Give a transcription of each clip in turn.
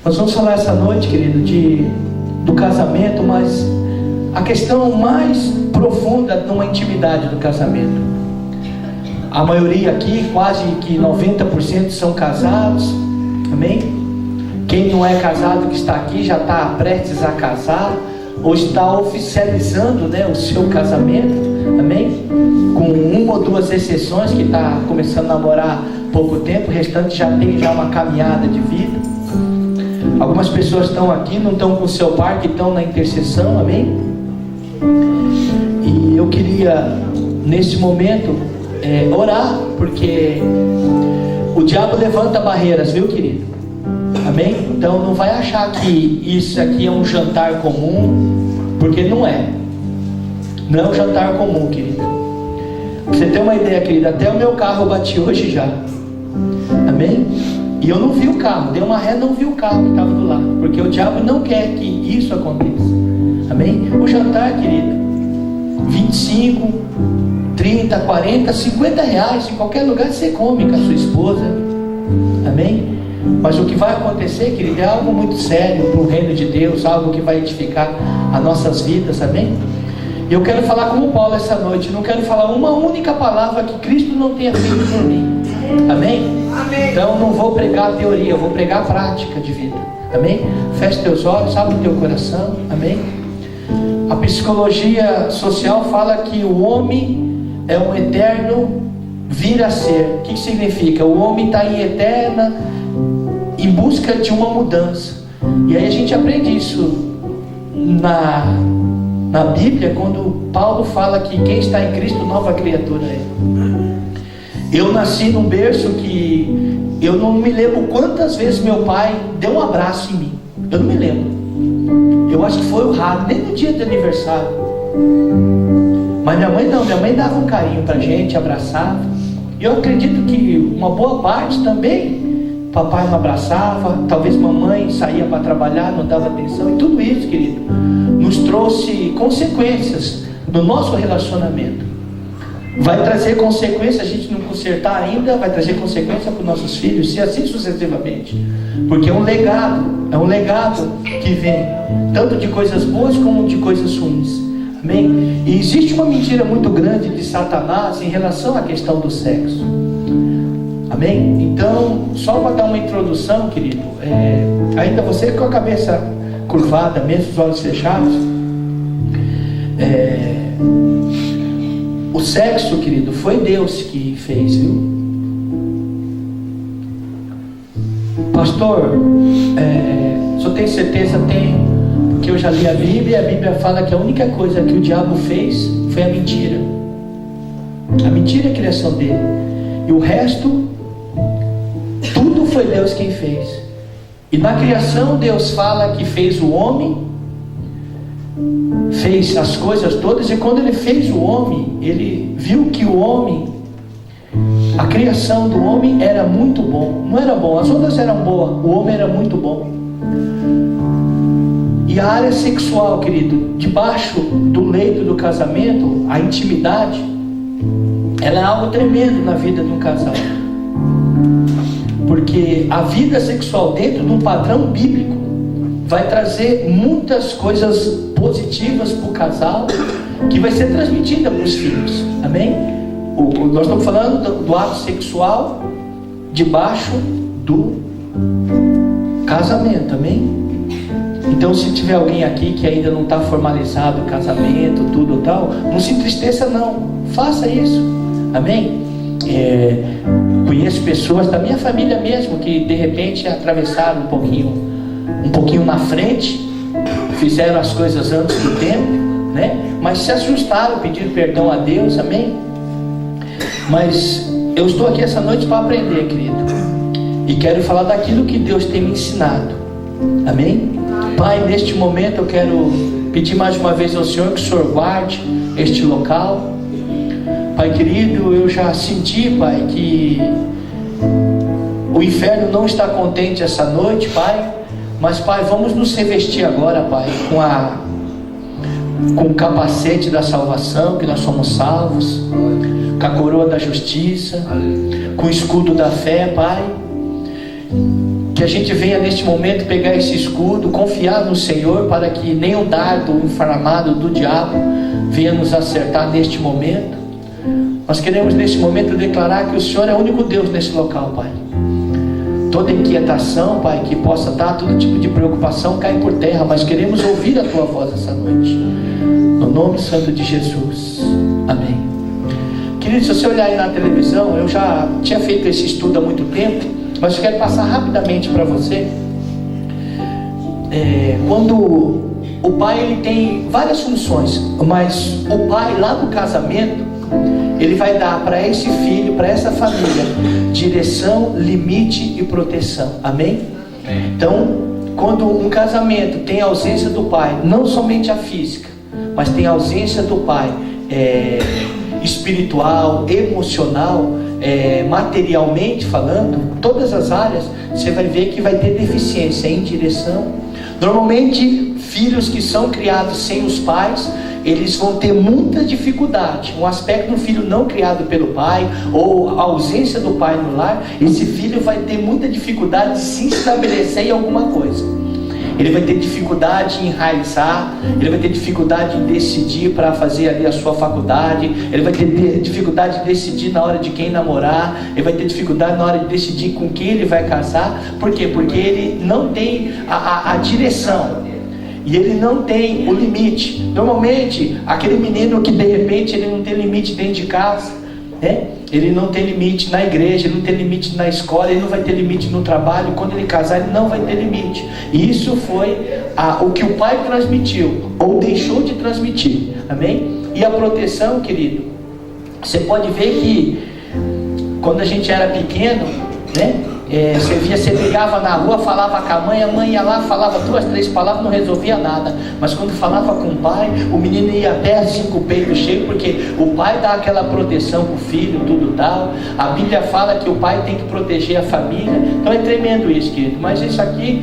Nós vamos falar essa noite, querido, do casamento, mas a questão mais profunda numa intimidade do casamento. A maioria aqui, quase que 90% são casados, amém? Quem não é casado que está aqui já está prestes a casar, ou está oficializando, né, o seu casamento, amém? Com uma ou duas exceções, que está começando a namorar há pouco tempo, o restante já tem uma caminhada de vida. Algumas pessoas estão aqui, não estão com o seu par, que estão na intercessão, amém? E eu queria, nesse momento, orar, porque o diabo levanta barreiras, viu, querido? Amém? Então não vai achar que isso aqui é um jantar comum, porque não é. Não é um jantar comum, querido. Pra você ter uma ideia, querido, até o meu carro eu bati hoje já. Amém? E eu não vi o carro, dei uma ré, não vi o carro que estava do lado, porque o diabo não quer que isso aconteça. Amém? O jantar, querido, 25, 30, 40, 50 reais, em qualquer lugar você come com a sua esposa. Amém? Mas o que vai acontecer, querido, é algo muito sério para o reino de Deus, algo que vai edificar as nossas vidas, amém? E eu quero falar como Paulo essa noite, não quero falar uma única palavra que Cristo não tenha feito por mim, amém? Então não vou pregar a teoria, eu vou pregar a prática de vida, amém? Feche teus olhos, abre o teu coração, amém? A psicologia social fala que o homem é um eterno vir a ser. O que significa? O homem está em busca de uma mudança. E aí a gente aprende isso na Bíblia, quando Paulo fala que quem está em Cristo, nova criatura é. Eu nasci num berço que eu não me lembro quantas vezes meu pai deu um abraço em mim. Eu não me lembro. Eu acho que foi o raro, nem no dia de aniversário. Mas minha mãe não, minha mãe dava um carinho pra gente, abraçava. E eu acredito que uma boa parte também, papai não abraçava, talvez mamãe saía para trabalhar, não dava atenção. E tudo isso, querido, nos trouxe consequências no nosso relacionamento. Vai trazer consequências, a gente não consertar ainda, vai trazer consequência para os nossos filhos, e assim sucessivamente. Porque é um legado que vem, tanto de coisas boas como de coisas ruins. Amém? E existe uma mentira muito grande de Satanás em relação à questão do sexo. Amém? Então, só para dar uma introdução, querido, ainda você com a cabeça curvada, mesmo os olhos fechados, o sexo, querido, foi Deus que fez, viu? Pastor, só tem certeza? Tenho, porque eu já li a Bíblia, e a Bíblia fala que a única coisa que o diabo fez foi a mentira. A mentira é a criação dele. E o resto, tudo foi Deus quem fez. E na criação Deus fala que fez o homem, fez as coisas todas, e quando ele fez o homem, ele viu que o homem, a criação do homem era muito bom. Não era bom, as outras eram boas, o homem era muito bom. E a área sexual, querido, debaixo do leito do casamento, a intimidade, ela é algo tremendo na vida de um casal. Porque a vida sexual dentro de um padrão bíblico vai trazer muitas coisas positivas para o casal, que vai ser transmitida para os filhos. Amém? Nós estamos falando do ato sexual debaixo do casamento. Amém? Então, se tiver alguém aqui que ainda não está formalizado o casamento, tudo tal, não se entristeça não, faça isso. Amém? Conheço pessoas da minha família mesmo que de repente atravessaram um pouquinho na frente, fizeram as coisas antes do tempo, né? Mas se assustaram, pediram perdão a Deus, amém? Mas eu estou aqui essa noite para aprender, querido, e quero falar daquilo que Deus tem me ensinado, amém? Pai, neste momento eu quero pedir mais uma vez ao Senhor que o Senhor guarde este local. Pai querido, eu já senti, Pai, que o inferno não está contente essa noite, Pai. Mas, Pai, vamos nos revestir agora, Pai, com o capacete da salvação, que nós somos salvos, com a coroa da justiça, com o escudo da fé, Pai. Que a gente venha neste momento pegar esse escudo, confiar no Senhor, para que nenhum dardo inflamado do diabo venha nos acertar neste momento. Nós queremos neste momento declarar que o Senhor é o único Deus nesse local, Pai. Toda inquietação, Pai, que possa dar todo tipo de preocupação, cai por terra, mas queremos ouvir a Tua voz essa noite, no nome santo de Jesus, amém. Querido, se você olhar aí na televisão, eu já tinha feito esse estudo há muito tempo, mas eu quero passar rapidamente para você. Quando o pai, ele tem várias funções, mas o pai lá no casamento, ele vai dar para esse filho, para essa família, direção, limite e proteção, amém? Então, quando um casamento tem a ausência do pai, não somente a física, mas tem a ausência do pai espiritual, emocional, materialmente falando, todas as áreas, você vai ver que vai ter deficiência em direção. Normalmente, filhos que são criados sem os pais, eles vão ter muita dificuldade. Um aspecto do filho não criado pelo pai, ou a ausência do pai no lar, esse filho vai ter muita dificuldade de se estabelecer em alguma coisa. Ele vai ter dificuldade em enraizar, ele vai ter dificuldade em decidir para fazer ali a sua faculdade, ele vai ter dificuldade de decidir na hora de quem namorar, ele vai ter dificuldade na hora de decidir com quem ele vai casar. Por quê? Porque ele não tem a direção. E ele não tem o limite. Normalmente, aquele menino que de repente ele não tem limite dentro de casa, né? Ele não tem limite na igreja, ele não tem limite na escola, ele não vai ter limite no trabalho. Quando ele casar, ele não vai ter limite. E isso foi o que o pai transmitiu, ou deixou de transmitir, amém? E a proteção, querido, você pode ver que quando a gente era pequeno, né? Você brigava na rua, falava com a mãe ia lá, falava 2, 3 palavras, não resolvia nada. Mas quando falava com o pai, o menino ia até assim com o peito cheio, porque o pai dá aquela proteção pro filho, tudo tal. A Bíblia fala que o pai tem que proteger a família. Então é tremendo isso, querido. Mas isso aqui,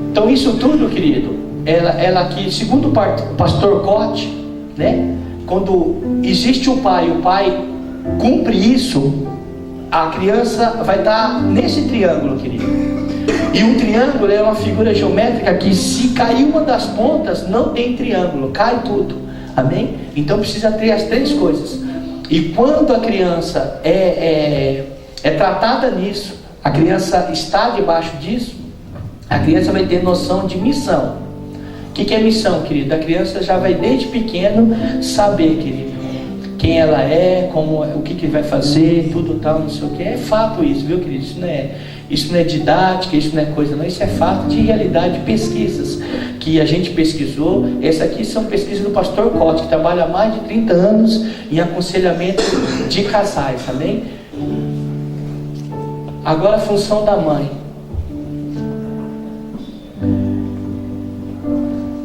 então isso tudo, querido, ela aqui, segundo o pastor Cote, né? Quando existe o pai cumpre isso, a criança vai estar nesse triângulo, querido. E um triângulo é uma figura geométrica que, se cair uma das pontas, não tem triângulo, cai tudo, amém? Então precisa ter as 3 coisas. E quando a criança é tratada nisso, a criança está debaixo disso, a criança vai ter noção de missão. O que é missão, querido? A criança já vai desde pequeno saber, querido, quem ela é, o que vai fazer, tudo tal, não sei o que. É fato isso, viu, querido? Isso não é didática, isso não é coisa, não. Isso é fato de realidade, de pesquisas que a gente pesquisou. Essas aqui são pesquisas do pastor Cote, que trabalha há mais de 30 anos em aconselhamento de casais, amém? Agora a função da mãe.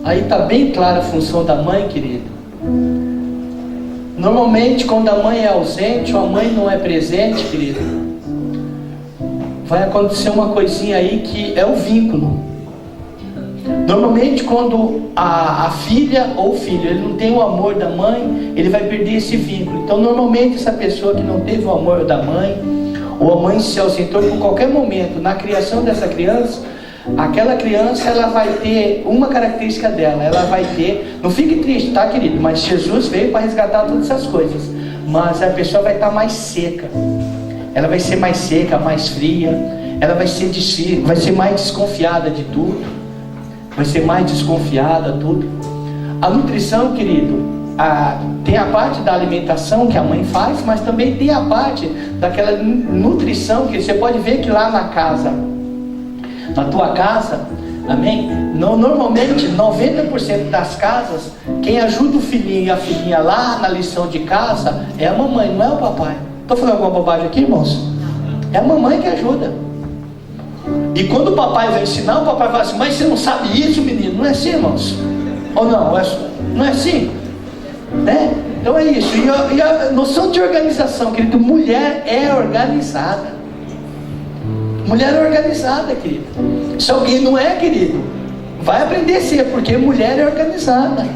Aí está bem clara a função da mãe, querido. Normalmente, quando a mãe é ausente, ou a mãe não é presente, querido, vai acontecer uma coisinha aí que é o vínculo. Normalmente, quando a filha ou o filho, ele não tem o amor da mãe, ele vai perder esse vínculo. Então, normalmente, essa pessoa que não teve o amor da mãe, ou a mãe se ausentou por qualquer momento na criação dessa criança, aquela criança, ela vai ter uma característica dela, ela vai ter, não fique triste, tá, querido? Mas Jesus veio para resgatar todas essas coisas. Mas a pessoa vai estar mais seca, ela vai ser mais seca, mais fria, ela vai ser mais desconfiada de tudo, vai ser mais desconfiada, tudo. A nutrição, querido, tem a parte da alimentação que a mãe faz, mas também tem a parte daquela nutrição que você pode ver que lá na casa, na tua casa, amém? Normalmente 90% das casas, quem ajuda o filhinho e a filhinha lá na lição de casa é a mamãe, não é o papai. Estou falando alguma bobagem aqui, irmãos? É a mamãe que ajuda. E quando o papai vai ensinar, o papai fala assim: mas você não sabe isso, menino? Não é assim, irmãos? Ou não? Não é assim? Né? Então é isso. E a noção de organização, querido, mulher é organizada. Mulher é organizada, querido. Se alguém não é, querido, vai aprender a ser, porque mulher é organizada.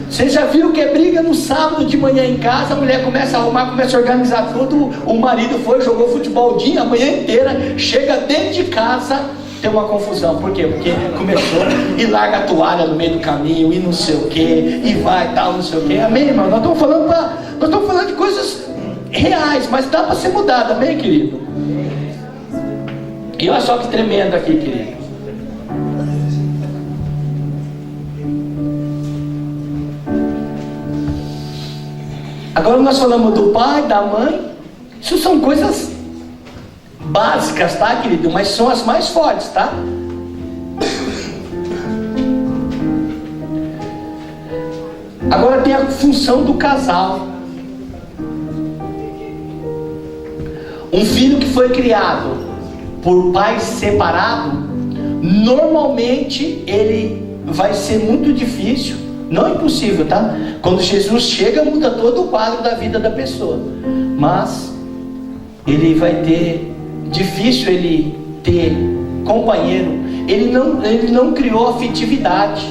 Você já viu que é briga no sábado de manhã em casa, a mulher começa a arrumar, começa a organizar tudo, o marido foi, jogou futebol o dia, a manhã inteira, chega dentro de casa, tem uma confusão. Por quê? Porque começou e larga a toalha no meio do caminho, e não sei o que, e vai tal, não sei o que. Amém, irmão? Nós estamos falando de coisas reais, mas dá para ser mudado, amém, querido? E olha só que tremendo aqui, querido. Agora nós falamos do pai, da mãe. Isso são coisas básicas, tá, querido? Mas são as mais fortes, tá? Agora tem a função do casal. Um filho que foi criado por pais separados, normalmente ele vai ser muito difícil. Não é impossível, tá? Quando Jesus chega, muda todo o quadro da vida da pessoa. Mas ele vai ter difícil ele ter companheiro. Ele não criou afetividade.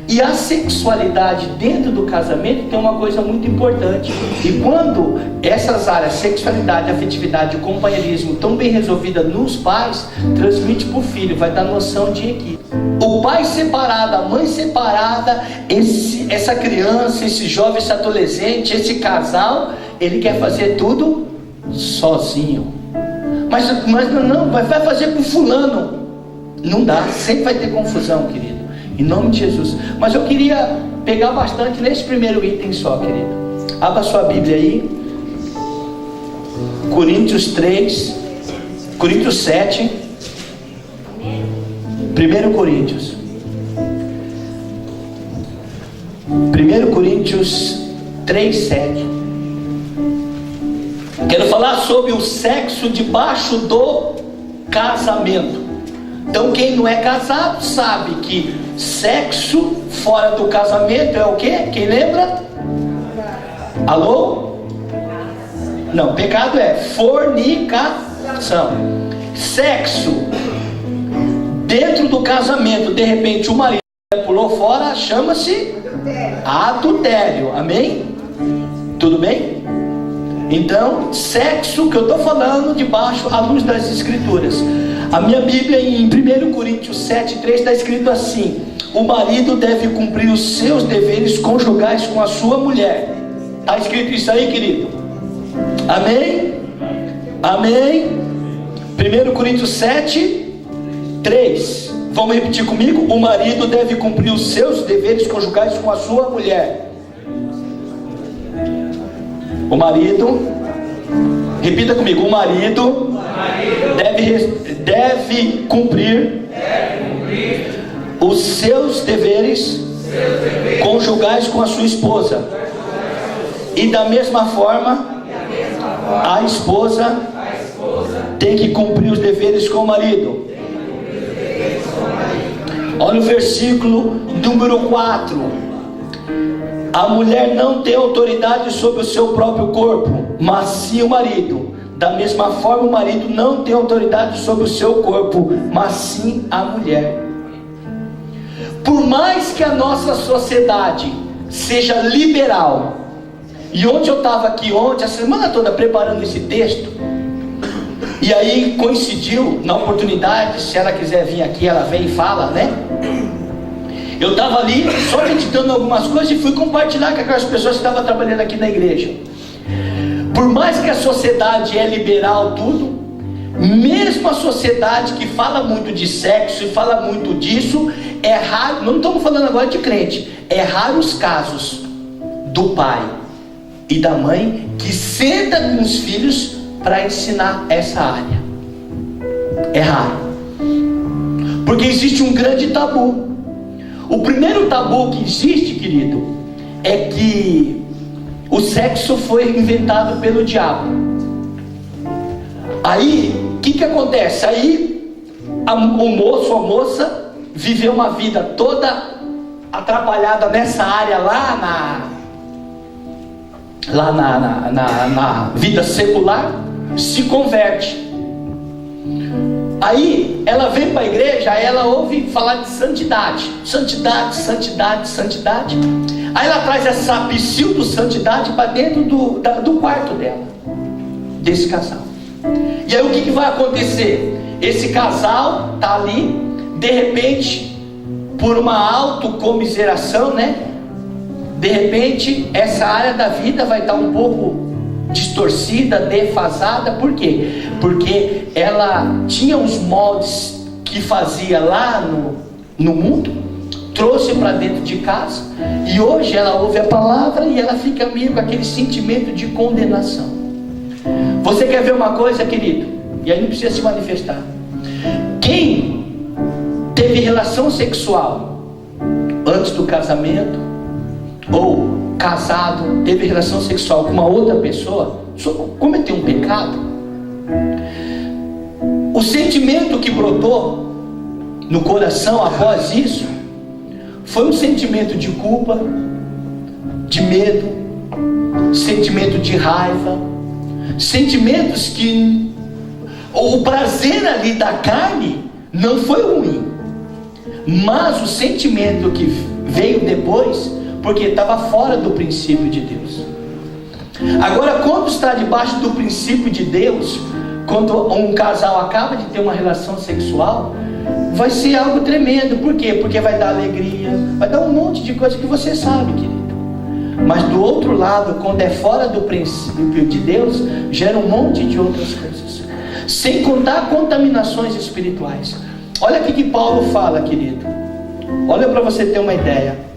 E a sexualidade dentro do casamento tem uma coisa muito importante. E quando essas áreas, sexualidade, afetividade e companheirismo, estão bem resolvidas nos pais, transmite para o filho, vai dar noção de equipe. O pai separado, a mãe separada, essa criança, esse jovem, esse adolescente, esse casal, ele quer fazer tudo sozinho. Mas não, vai fazer com fulano. Não dá, sempre vai ter confusão, querido. Em nome de Jesus. Mas eu queria pegar bastante nesse primeiro item só, querido. Abra sua Bíblia aí. Coríntios 7. 1 Coríntios. 1 Coríntios 3, 7. Quero falar sobre o sexo debaixo do casamento. Então quem não é casado sabe que sexo fora do casamento é o quê? Quem lembra? Alô? Não, pecado é fornicação. Sexo dentro do casamento, de repente o marido pulou fora, chama-se adultério. Amém? Tudo bem? Então, sexo que eu estou falando debaixo à luz das escrituras. A minha Bíblia em 1 Coríntios 7,3 está escrito assim: o marido deve cumprir os seus deveres conjugais com a sua mulher. Está escrito isso aí, querido? Amém? Amém? 1 Coríntios 7,3. Vamos repetir comigo? O marido deve cumprir os seus deveres conjugais com a sua mulher. O marido, repita comigo, o marido deve cumprir os seus deveres conjugais com a sua esposa. E da mesma forma, a esposa tem que cumprir os deveres com o marido. Olha o versículo número 4. A mulher não tem autoridade sobre o seu próprio corpo, mas sim o marido. Da mesma forma, o marido não tem autoridade sobre o seu corpo, mas sim a mulher. Por mais que a nossa sociedade seja liberal, e ontem eu estava aqui a semana toda preparando esse texto, e aí coincidiu na oportunidade, se ela quiser vir aqui, ela vem e fala, né? Eu estava ali só meditando algumas coisas e fui compartilhar com aquelas pessoas que estavam trabalhando aqui na igreja. Por mais que a sociedade é liberal tudo, mesmo a sociedade que fala muito de sexo e fala muito disso, é raro, não estamos falando agora de crente, é raro os casos do pai e da mãe que senta com os filhos para ensinar essa área. É raro, porque existe um grande tabu. O primeiro tabu que existe, querido, é que o sexo foi inventado pelo diabo. Aí, o que acontece? Aí, o moço, a moça, viveu uma vida toda atrapalhada nessa área na vida secular, se converte. Aí ela vem para a igreja, aí ela ouve falar de santidade, santidade, santidade, santidade. Aí ela traz essa pseudo-santidade para dentro do quarto dela, desse casal. E aí o que vai acontecer? Esse casal está ali, de repente, por uma autocomiseração, né? De repente, essa área da vida vai estar um pouco distorcida, defasada. Por quê? Porque ela tinha os moldes que fazia lá no mundo, trouxe para dentro de casa, e hoje ela ouve a palavra e ela fica meio com aquele sentimento de condenação. Você quer ver uma coisa, querido? E aí não precisa se manifestar. Quem teve relação sexual antes do casamento, ou casado, teve relação sexual com uma outra pessoa, cometeu um pecado, o sentimento que brotou no coração após isso foi um sentimento de culpa, de medo, sentimento de raiva, sentimentos que o prazer ali da carne não foi ruim, mas o sentimento que veio depois, porque estava fora do princípio de Deus. Agora, quando está debaixo do princípio de Deus, quando um casal acaba de ter uma relação sexual, vai ser algo tremendo. Por quê? Porque vai dar alegria, vai dar um monte de coisa que você sabe, querido. Mas do outro lado, quando é fora do princípio de Deus, gera um monte de outras coisas, sem contar contaminações espirituais. Olha o que Paulo fala, querido. Olha para você ter uma ideia.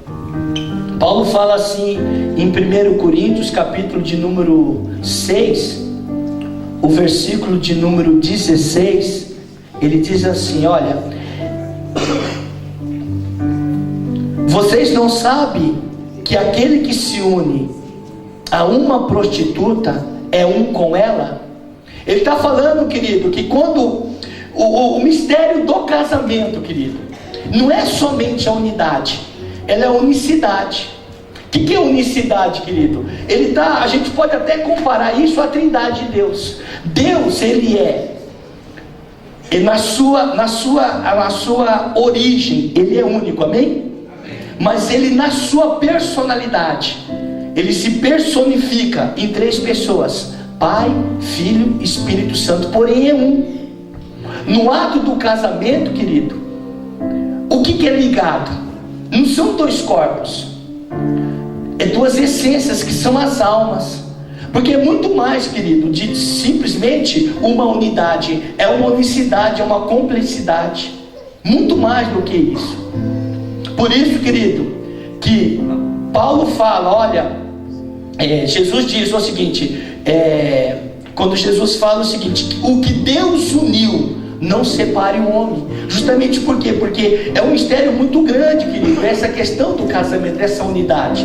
Paulo fala assim em 1 Coríntios, capítulo de número 6, o versículo de número 16, ele diz assim: olha, vocês não sabem que aquele que se une a uma prostituta é um com ela? Ele está falando, querido, que quando o mistério do casamento, querido, não é somente a unidade, ela é a unicidade. O que é unicidade, querido? A gente pode até comparar isso à trindade de Deus. Deus, ele na sua origem, ele é único, amém? Mas ele, na sua personalidade, ele se personifica em 3 pessoas: Pai, Filho e Espírito Santo, porém é um. No ato do casamento, querido, o que é ligado? Não são 2 corpos, é 2 essências, que são as almas. Porque é muito mais, querido, de simplesmente uma unidade, é uma unicidade, é uma complexidade, muito mais do que isso. Por isso, querido, que Paulo fala, olha, Jesus diz o seguinte, quando Jesus fala o seguinte: o que Deus uniu, não separe o homem. Justamente por quê? Porque é um mistério muito grande, querido, essa questão do casamento, essa unidade.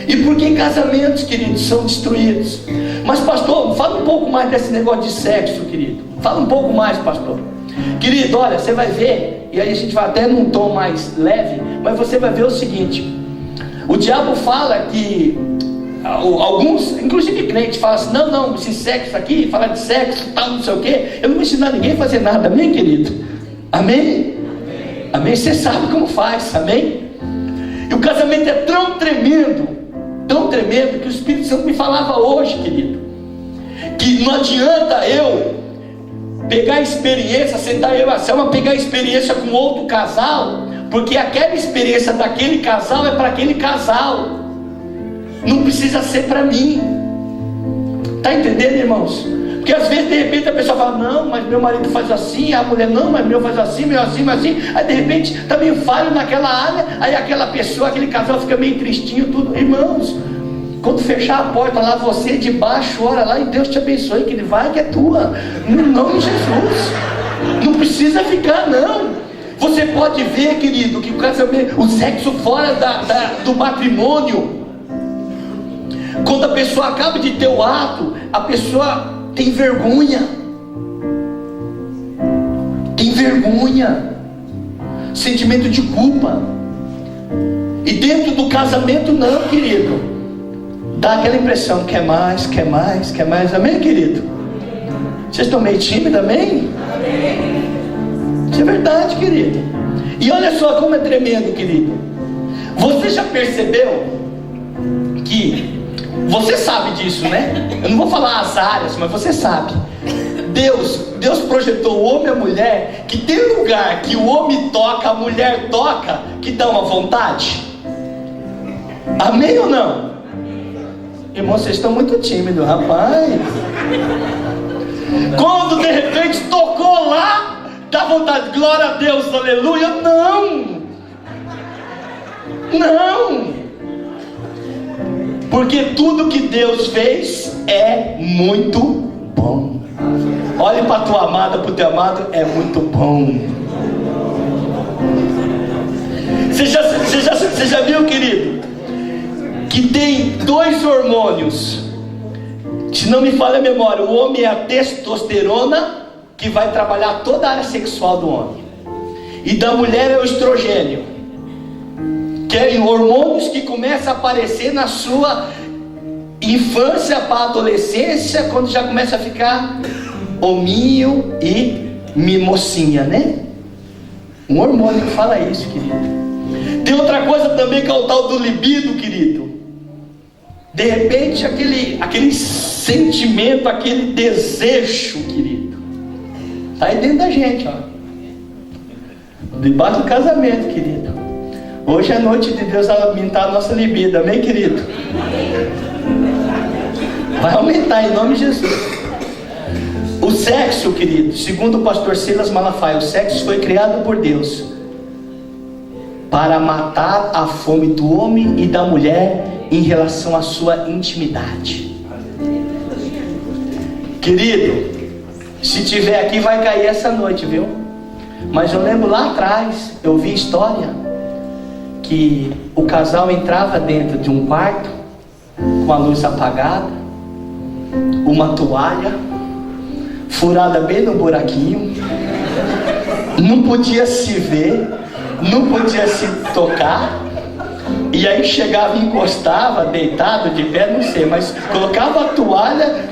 E por que casamentos, queridos, são destruídos? Mas, pastor, fala um pouco mais desse negócio de sexo, querido. Fala um pouco mais, pastor. Querido, olha, você vai ver, e aí a gente vai até num tom mais leve, mas você vai ver o seguinte: o diabo fala que alguns, inclusive crentes, falam assim: não, esse sexo aqui, falar de sexo, tal, não sei o que, eu não vou ensinar ninguém a fazer nada, amém, querido? Amém? Amém? Você sabe como faz, amém? E o casamento é tão tremendo, que o Espírito Santo me falava hoje, querido, que não adianta eu pegar a experiência, sentar eu e a Selma, pegar a experiência com outro casal, porque aquela experiência daquele casal é para aquele casal, não precisa ser para mim. Está entendendo, irmãos? Porque às vezes, de repente, a pessoa fala: não, mas meu marido faz assim, a mulher: não, mas meu faz assim, meu assim, mas assim. Aí de repente está meio falho naquela área, aí aquela pessoa, aquele casal fica meio tristinho, tudo. Irmãos, quando fechar a porta lá, você debaixo, ora lá e Deus te abençoe, que ele vai, que é tua, no nome de Jesus. Não precisa ficar, não. Você pode ver, querido, que o casamento, o sexo fora do matrimônio, quando a pessoa acaba de ter o ato, a pessoa tem vergonha, sentimento de culpa. E dentro do casamento não, querido, dá aquela impressão: quer mais, amém, querido? Vocês estão meio tímidos, amém? Isso é verdade, querido. E olha só como é tremendo, querido. Você já percebeu que, você sabe disso, né? Eu não vou falar as áreas, mas você sabe. Deus projetou o homem e a mulher, que tem lugar que o homem toca, a mulher toca, que dá uma vontade. Amém ou não? Irmão, vocês estão muito tímidos, rapaz. Quando de repente tocou lá, dá vontade, glória a Deus, aleluia. Não, porque tudo que Deus fez é muito bom. Olhe para a tua amada, para o teu amado, é muito bom. Você já viu, querido, que tem dois hormônios? Se não me falha a memória, o homem é a testosterona, que vai trabalhar toda a área sexual do homem, e da mulher é o estrogênio, que é hormônios que começam a aparecer na sua infância para a adolescência, quando já começa a ficar hominho e mimocinha, né? Um hormônio que fala isso, querido. Tem outra coisa também, que é o tal do libido, querido. De repente aquele sentimento, aquele desejo, querido, está aí dentro da gente, ó. Debaixo do casamento, querido. Hoje é noite de Deus aumentar a nossa libido, amém, querido? Vai aumentar em nome de Jesus. O sexo, querido, segundo o pastor Silas Malafaia, o sexo foi criado por Deus para matar a fome do homem e da mulher em relação à sua intimidade. Querido, se tiver aqui vai cair essa noite, viu? Mas eu lembro lá atrás, eu vi história que o casal entrava dentro de um quarto com a luz apagada, uma toalha furada bem no buraquinho, não podia se ver, não podia se tocar, e aí chegava e encostava, deitado, de pé, não sei, mas colocava a toalha,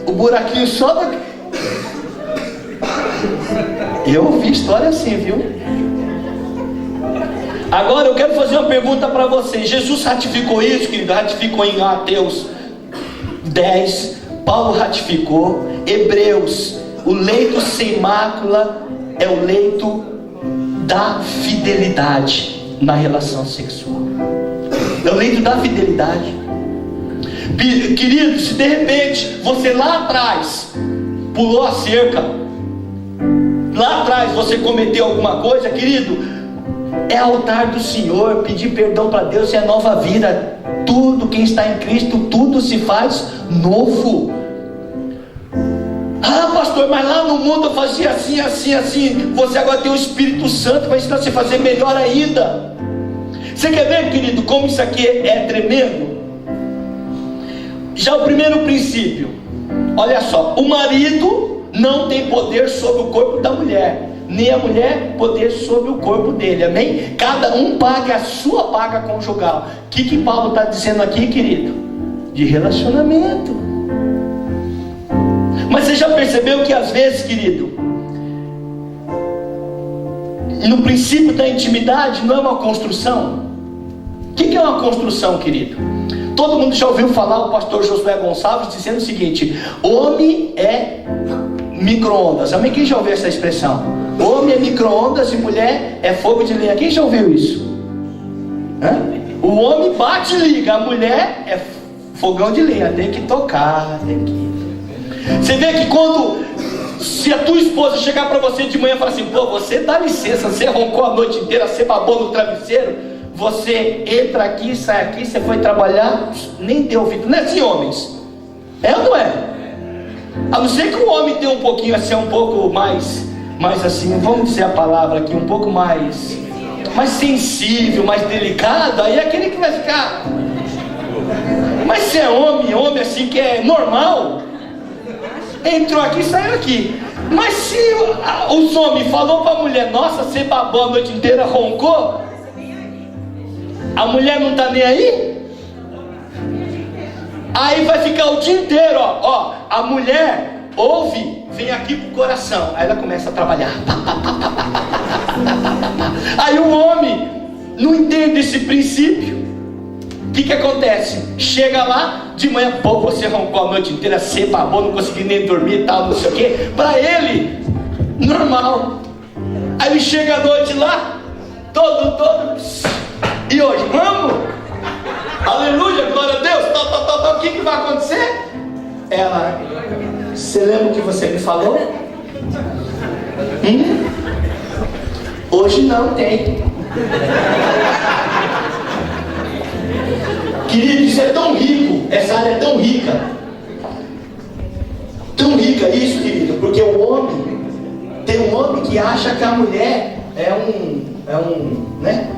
o buraquinho só do... Eu ouvi história assim, viu? Agora eu quero fazer uma pergunta para vocês. Jesus ratificou isso, querido? Ratificou em Mateus 10, Paulo ratificou, Hebreus, o leito sem mácula é o leito da fidelidade na relação sexual. É o leito da fidelidade. Querido, se de repente você lá atrás pulou a cerca, lá atrás você cometeu alguma coisa, querido, é altar do Senhor, pedir perdão para Deus, é nova vida. Tudo, quem está em Cristo, tudo se faz novo. Ah, pastor, mas lá no mundo eu fazia assim, assim, assim. Você agora tem o Espírito Santo, vai ensinar você a fazer melhor ainda. Você quer ver, querido, como isso aqui é tremendo? Já o primeiro princípio, olha só, o marido não tem poder sobre o corpo da mulher, nem a mulher poder sobre o corpo dele, amém? Cada um paga a sua paga conjugal. O que Paulo está dizendo aqui, querido? De relacionamento. Mas você já percebeu que às vezes, querido, no princípio da intimidade não é uma construção? O que é uma construção, querido? Todo mundo já ouviu falar o pastor Josué Gonçalves dizendo o seguinte: homem é micro-ondas. Amém? Quem já ouviu essa expressão? Homem é micro-ondas e mulher é fogo de lenha. Quem já ouviu isso? Hã? O homem bate e liga, a mulher é fogão de lenha. Tem que tocar, tem que... Você vê que quando, se a tua esposa chegar para você de manhã e falar assim: pô, você dá licença, você roncou a noite inteira, você babou no travesseiro, você entra aqui, sai aqui, você foi trabalhar, nem deu ouvido. Não é assim, homens? É ou não é? A não ser que o homem tenha um pouquinho assim, um pouco mais assim, vamos dizer a palavra aqui, um pouco mais sensível, mais delicado, aí é aquele que vai ficar. Mas se é homem assim que é normal, entrou aqui, saiu aqui. Mas se os homens falou para a mulher: nossa, você babou a noite inteira, roncou, a mulher não está nem aí? Aí vai ficar o dia inteiro, ó, a mulher ouve, vem aqui pro coração. Aí ela começa a trabalhar. Aí o homem não entende esse princípio. O que acontece? Chega lá, de manhã, pô, você roncou a noite inteira, você babou, não consegui nem dormir e tal, não sei o quê. Para ele, normal. Aí ele chega à noite lá, todo. E hoje, vamos? Aleluia, glória a Deus. O que vai acontecer? Ela, você lembra o que você me falou? Hoje não tem. Querido, isso é tão rico, essa área é tão rica. Tão rica isso, querido, porque o homem, tem um homem que acha que a mulher é um, né?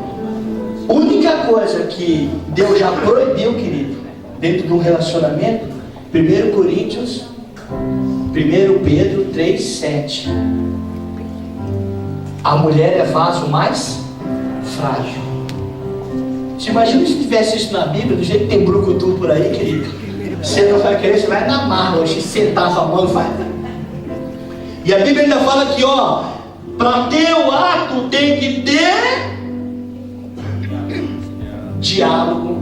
A única coisa que Deus já proibiu, querido, dentro de um relacionamento, 1 Coríntios, 1 Pedro 3:7. A mulher é vaso mais frágil. Você imagina se tivesse isso na Bíblia, do jeito que tem brucutu por aí, querido. Você não vai querer, você vai na marra hoje, sentar a mão e vai. E a Bíblia ainda fala que, ó, para ter o ato tem que ter diálogo,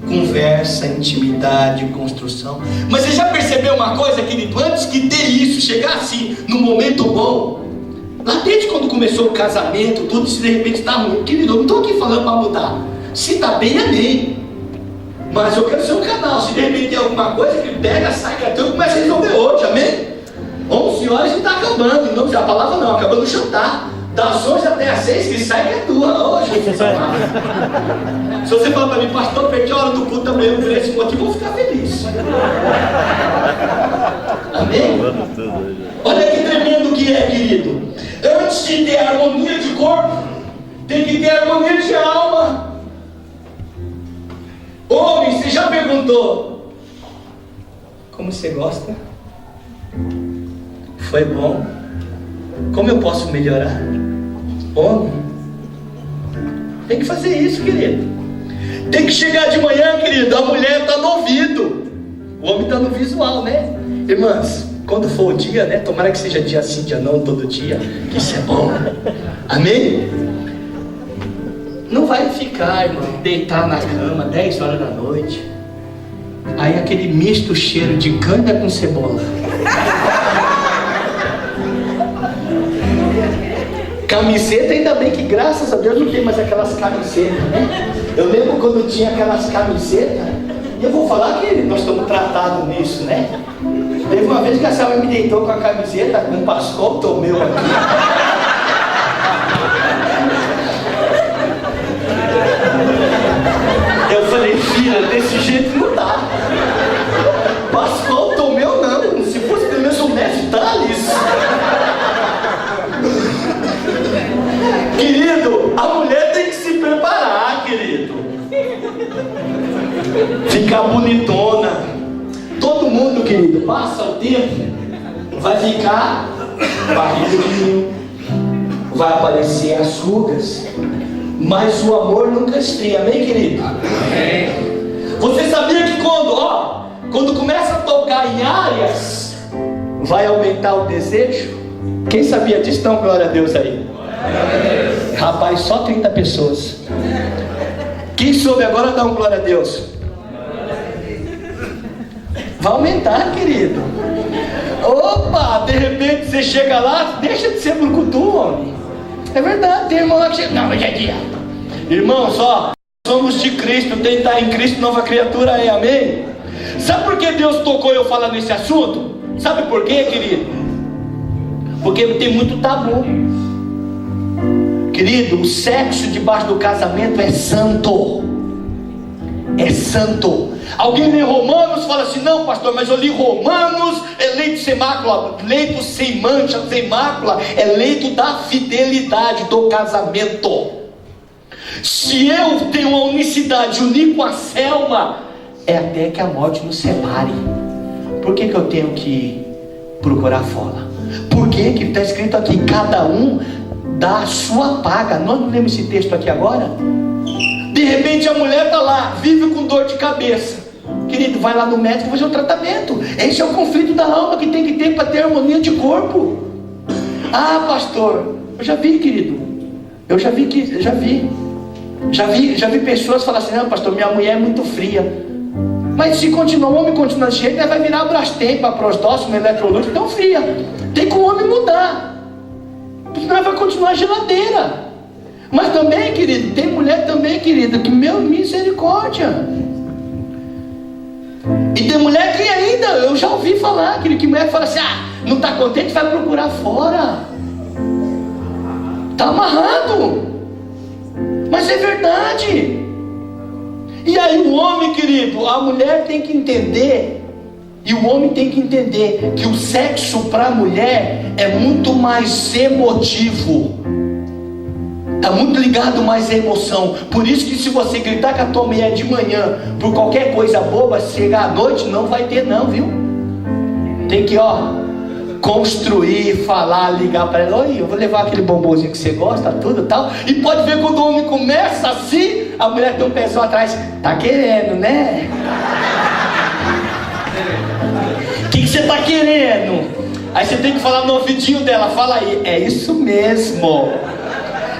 conversa, intimidade, construção. Mas você já percebeu uma coisa, querido? Antes que ter isso, chegar assim, no momento bom, lá desde quando começou o casamento, tudo isso de repente está ruim. Querido, eu não estou aqui falando para mudar. Se está bem, amém. Mas eu quero ser um canal. Se de repente tem alguma coisa que pega, sai, cateu e começa a resolver hoje, amém? 11 horas e está acabando. Não, a palavra não, acabando o jantar. Das 11 até as 6 que sai que é tua. Hoje, se você falar para mim, pastor, perdi a hora do culto também, eu esse motivo, eu vou ficar feliz. Amém? Olha que tremendo que é, querido. Antes de ter harmonia de corpo, tem que ter harmonia de alma. Homem, você já perguntou como você gosta? Foi bom? Como eu posso melhorar? Homem, tem que fazer isso, querido. Tem que chegar de manhã, querido. A mulher está no ouvido, o homem está no visual, né? Irmãs, quando for o dia, né? Tomara que seja dia sim, dia não, todo dia, que isso é bom. Amém? Não vai ficar, irmão, deitar na cama 10 horas da noite. Aí aquele misto cheiro de cana com cebola. Camiseta, ainda bem que graças a Deus não tem mais aquelas camisetas, né? Eu lembro quando tinha aquelas camisetas, e eu vou falar que nós estamos tratados nisso, né? Teve uma vez que a senhora me deitou com a camiseta, com um pascoto meu aqui. Eu falei, filha, desse jeito não dá. Pascoto meu não, se fosse pelo menos um Mestre Thales. Querido, a mulher tem que se preparar, querido. Ficar bonitona. Todo mundo, querido, passa o tempo, vai ficar barriguinho, vai aparecer as rugas, mas o amor nunca esfria, amém, querido? Amém. Você sabia que quando começa a tocar em áreas, vai aumentar o desejo? Quem sabia disso? Então, glória a Deus aí. Rapaz, só 30 pessoas. Quem soube agora dá um glória a Deus. Vai aumentar, querido. Opa, de repente você chega lá, deixa de ser brucutu, homem. É verdade, tem irmão lá que chega. Não, hoje é dia. Irmãos, ó, somos de Cristo, tem que estar em Cristo, nova criatura é, amém? Sabe por que Deus tocou eu falar nesse assunto? Sabe por quê, querido? Porque tem muito tabu. Querido, o sexo debaixo do casamento é santo. É santo. Alguém lê Romanos, fala assim, não pastor, mas eu li Romanos, é leito sem mácula, leito sem mancha, sem mácula, é leito da fidelidade do casamento. Se eu tenho uma unicidade, unir com a Selma, é até que a morte nos separe. Por que eu tenho que procurar fora? Por que está escrito aqui, cada um dá a sua paga? Nós não lemos esse texto aqui agora? De repente a mulher está lá, vive com dor de cabeça. Querido, vai lá no médico fazer um tratamento. Esse é o conflito da alma que tem que ter para ter harmonia de corpo. Ah, pastor, eu já vi, querido. Já vi pessoas falar assim: não, pastor, minha mulher é muito fria. Mas se continuar, o homem continuar desse jeito, vai virar Brastemp, prostóximo, eletrolútico, tão fria. Tem que o homem mudar, senão vai continuar geladeira. Mas também, querido, tem mulher também, querida, que, meu, misericórdia. E tem mulher que ainda, eu já ouvi falar, querido, que mulher que fala assim: ah, não está contente, vai procurar fora. Está amarrado. Mas é verdade. E aí o homem, querido, a mulher tem que entender, e o homem tem que entender que o sexo para a mulher é muito mais emotivo, está muito ligado mais à emoção. Por isso que se você gritar com a tua mulher de manhã por qualquer coisa boba, chegar à noite, não vai ter não, viu? Tem que, construir, falar, ligar para ela: oi, eu vou levar aquele bombonzinho que você gosta, tudo tal. E pode ver quando o homem começa assim, a mulher tem um pezinho atrás: tá querendo, né? O que você tá querendo? Aí você tem que falar no ouvidinho dela: fala aí, é isso mesmo.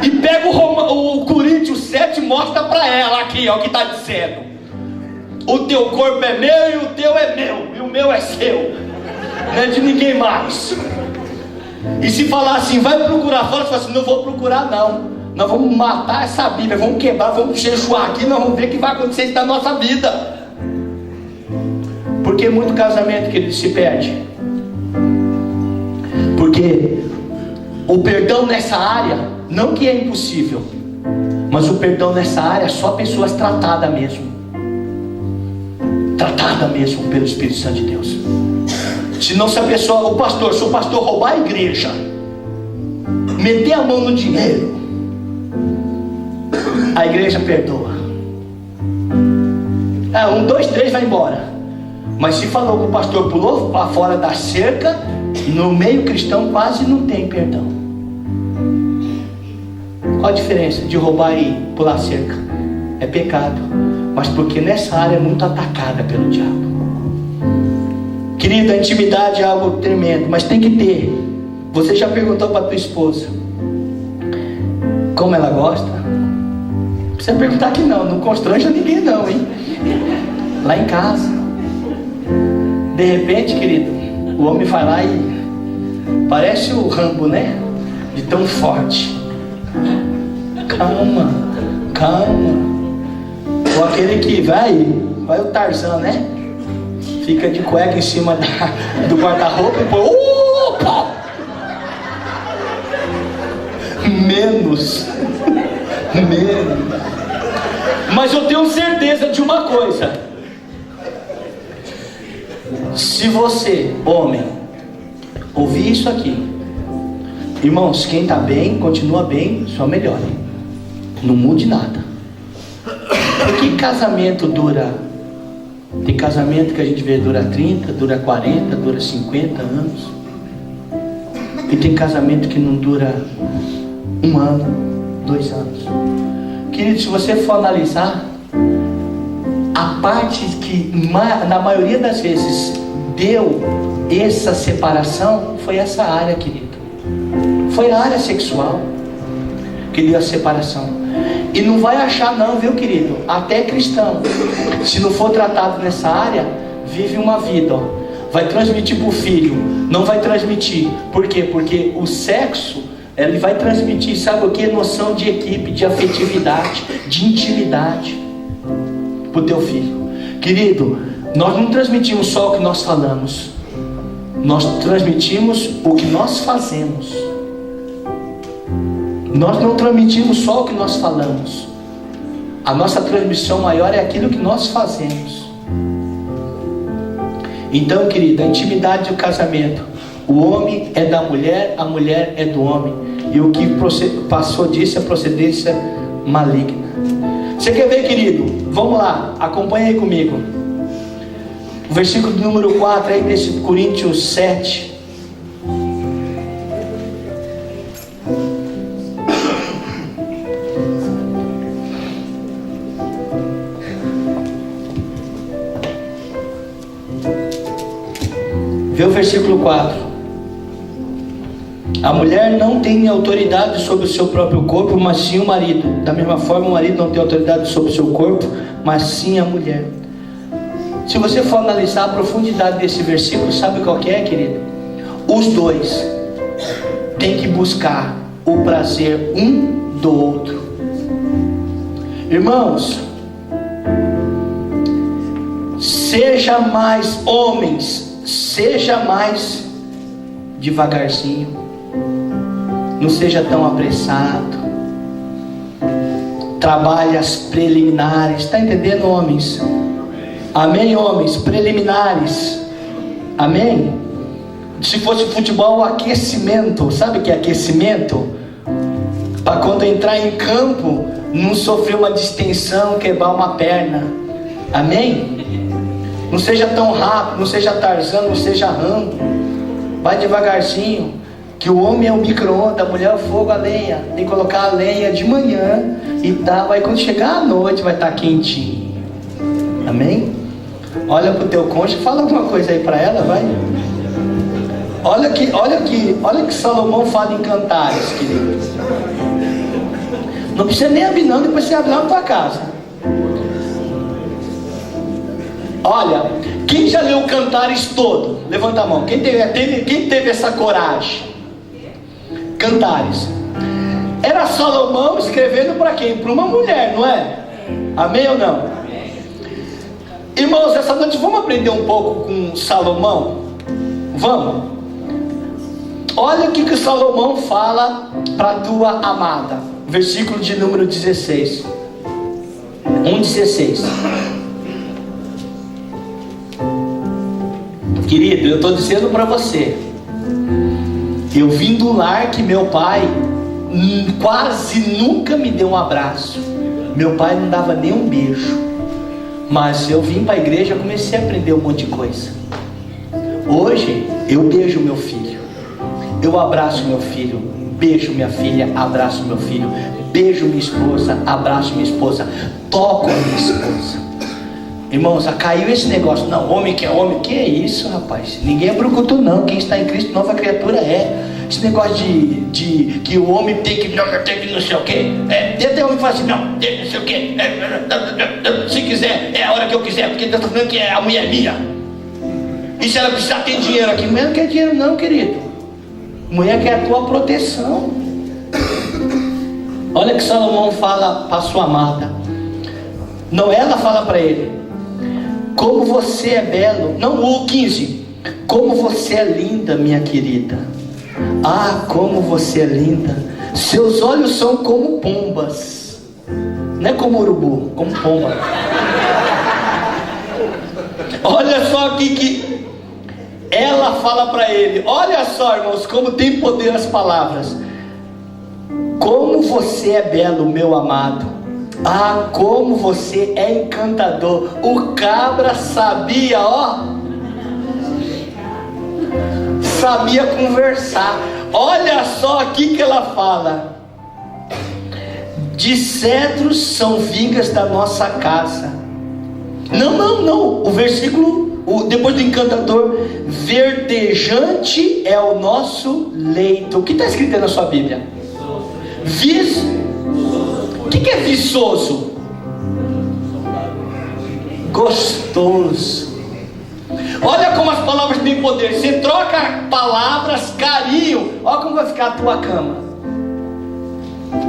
E pega o Coríntios 7 e mostra para ela aqui, ó, o que tá dizendo: o teu corpo é meu e o teu é meu, e o meu é seu, não é de ninguém mais. E se falar assim, vai procurar fora, você fala assim: não vou procurar não, nós vamos matar essa Bíblia, vamos quebrar, vamos jejuar aqui, nós vamos ver o que vai acontecer na nossa vida. Porque muito casamento, querido, se perde, porque o perdão nessa área, não que é impossível, mas o perdão nessa área é só pessoas tratadas mesmo pelo Espírito Santo de Deus. Senão, se a pessoa, se o pastor roubar a igreja, meter a mão no dinheiro, a igreja perdoa. 1, 2, 3 vai embora. Mas se falou que o pastor pulou para fora da cerca, no meio cristão quase não tem perdão. Qual a diferença de roubar e pular cerca? É pecado, mas porque nessa área é muito atacada pelo diabo. Querida, a intimidade é algo tremendo, mas tem que ter. Você já perguntou para tua esposa como ela gosta? Não precisa perguntar aqui não constranja ninguém não, hein? Lá em casa, de repente, querido, o homem vai lá e parece o Rambo, né? De tão forte. Calma. Ou aquele que vai o Tarzan, né? Fica de cueca em cima do guarda-roupa e põe: opa! Menos. Mas eu tenho certeza de uma coisa: se você, homem, ouvir isso aqui, irmãos, quem está bem, continua bem, só melhore, não mude nada. Porque casamento dura, tem casamento que a gente vê dura 30, dura 40, dura 50 anos, e tem casamento que não dura 1 ano, 2 anos. Querido, se você for analisar, a parte que na maioria das vezes deu essa separação foi essa área, querido. Foi a área sexual que deu a separação. E não vai achar não, viu, querido? Até cristão, se não for tratado nessa área, vive uma vida, vai transmitir para o filho, não vai transmitir. Por quê? Porque o sexo, ele vai transmitir, sabe o que? Noção de equipe, de afetividade, de intimidade para o teu filho. Querido, nós não transmitimos só o que nós falamos, nós transmitimos o que nós fazemos. Nós não transmitimos só o que nós falamos, a nossa transmissão maior é aquilo que nós fazemos. Então, querida, a intimidade do casamento, o homem é da mulher, a mulher é do homem, e o que passou disso é procedência maligna. Você quer ver, querido? Vamos lá, acompanha aí comigo o versículo número 4 aí desse Coríntios 7. Vê o versículo 4. A mulher não tem autoridade sobre o seu próprio corpo, mas sim o marido. Da mesma forma, o marido não tem autoridade sobre o seu corpo, mas sim a mulher. Se você for analisar a profundidade desse versículo, sabe qual que é, querido? Os dois têm que buscar o prazer um do outro. Irmãos, seja mais homens, seja mais devagarzinho. Não seja tão apressado. Trabalhe as preliminares. Está entendendo, homens? Amém, homens? Preliminares. Amém? Se fosse futebol, o aquecimento. Sabe o que é aquecimento? Para quando entrar em campo, não sofrer uma distensão, quebrar uma perna. Amém? Não seja tão rápido, não seja Tarzan, não seja Rambo. Vai devagarzinho. Que o homem é o micro-ondas, a mulher é o fogo, a lenha. Tem que colocar a lenha de manhã e tá, vai quando chegar à noite vai estar quentinho. Amém? Olha pro teu cônjuge, fala alguma coisa aí para ela, vai. Olha que Salomão fala em Cantares, querido. Não precisa nem abrir não, depois você abre lá na tua casa. Olha, quem já leu Cantares todo? Levanta a mão. Quem teve essa coragem? Cantares. Era Salomão escrevendo para quem? Para uma mulher, não é? Amém ou não? Irmãos, essa noite vamos aprender um pouco com Salomão? Vamos? Olha o que Salomão fala para a tua amada. Versículo de número 16. 1,16. Querido, eu estou dizendo para você, eu vim do lar que meu pai quase nunca me deu um abraço. Meu pai não dava nem um beijo. Mas eu vim para a igreja e comecei a aprender um monte de coisa. Hoje eu beijo meu filho, eu abraço meu filho, beijo minha filha, abraço meu filho, beijo minha esposa, abraço minha esposa, toco a minha esposa. Irmãos, caiu esse negócio, não, homem que é homem, que é isso, rapaz? Ninguém é brucutu não, quem está em Cristo, nova criatura é. Esse negócio de que o homem tem que não sei o que, tem até homem que fala assim, não sei o que, se quiser, é a hora que eu quiser, porque Deus está falando que a mulher é minha. E se ela precisar ter dinheiro aqui? Mulher não quer dinheiro não, querido. Mulher quer a tua proteção. Olha que Salomão fala para sua amada. Não, ela fala para ele, como você é belo. Não, o 15. Como você é linda, minha querida. Ah, como você é linda. Seus olhos são como pombas. Não é como urubu, como pomba. Olha só aqui que ela fala para ele. Olha só, irmãos, como tem poder as palavras. Como você é belo, meu amado. Ah, como você é encantador. O cabra sabia, sabia conversar. Olha só aqui que ela fala. De cedros são vigas da nossa casa. Não. O versículo, depois do encantador, verdejante é o nosso leito. O que está escrito aí na sua Bíblia? O que é viçoso? Gostoso. Olha como as palavras têm poder. Você troca palavras, carinho. Olha como vai ficar a tua cama.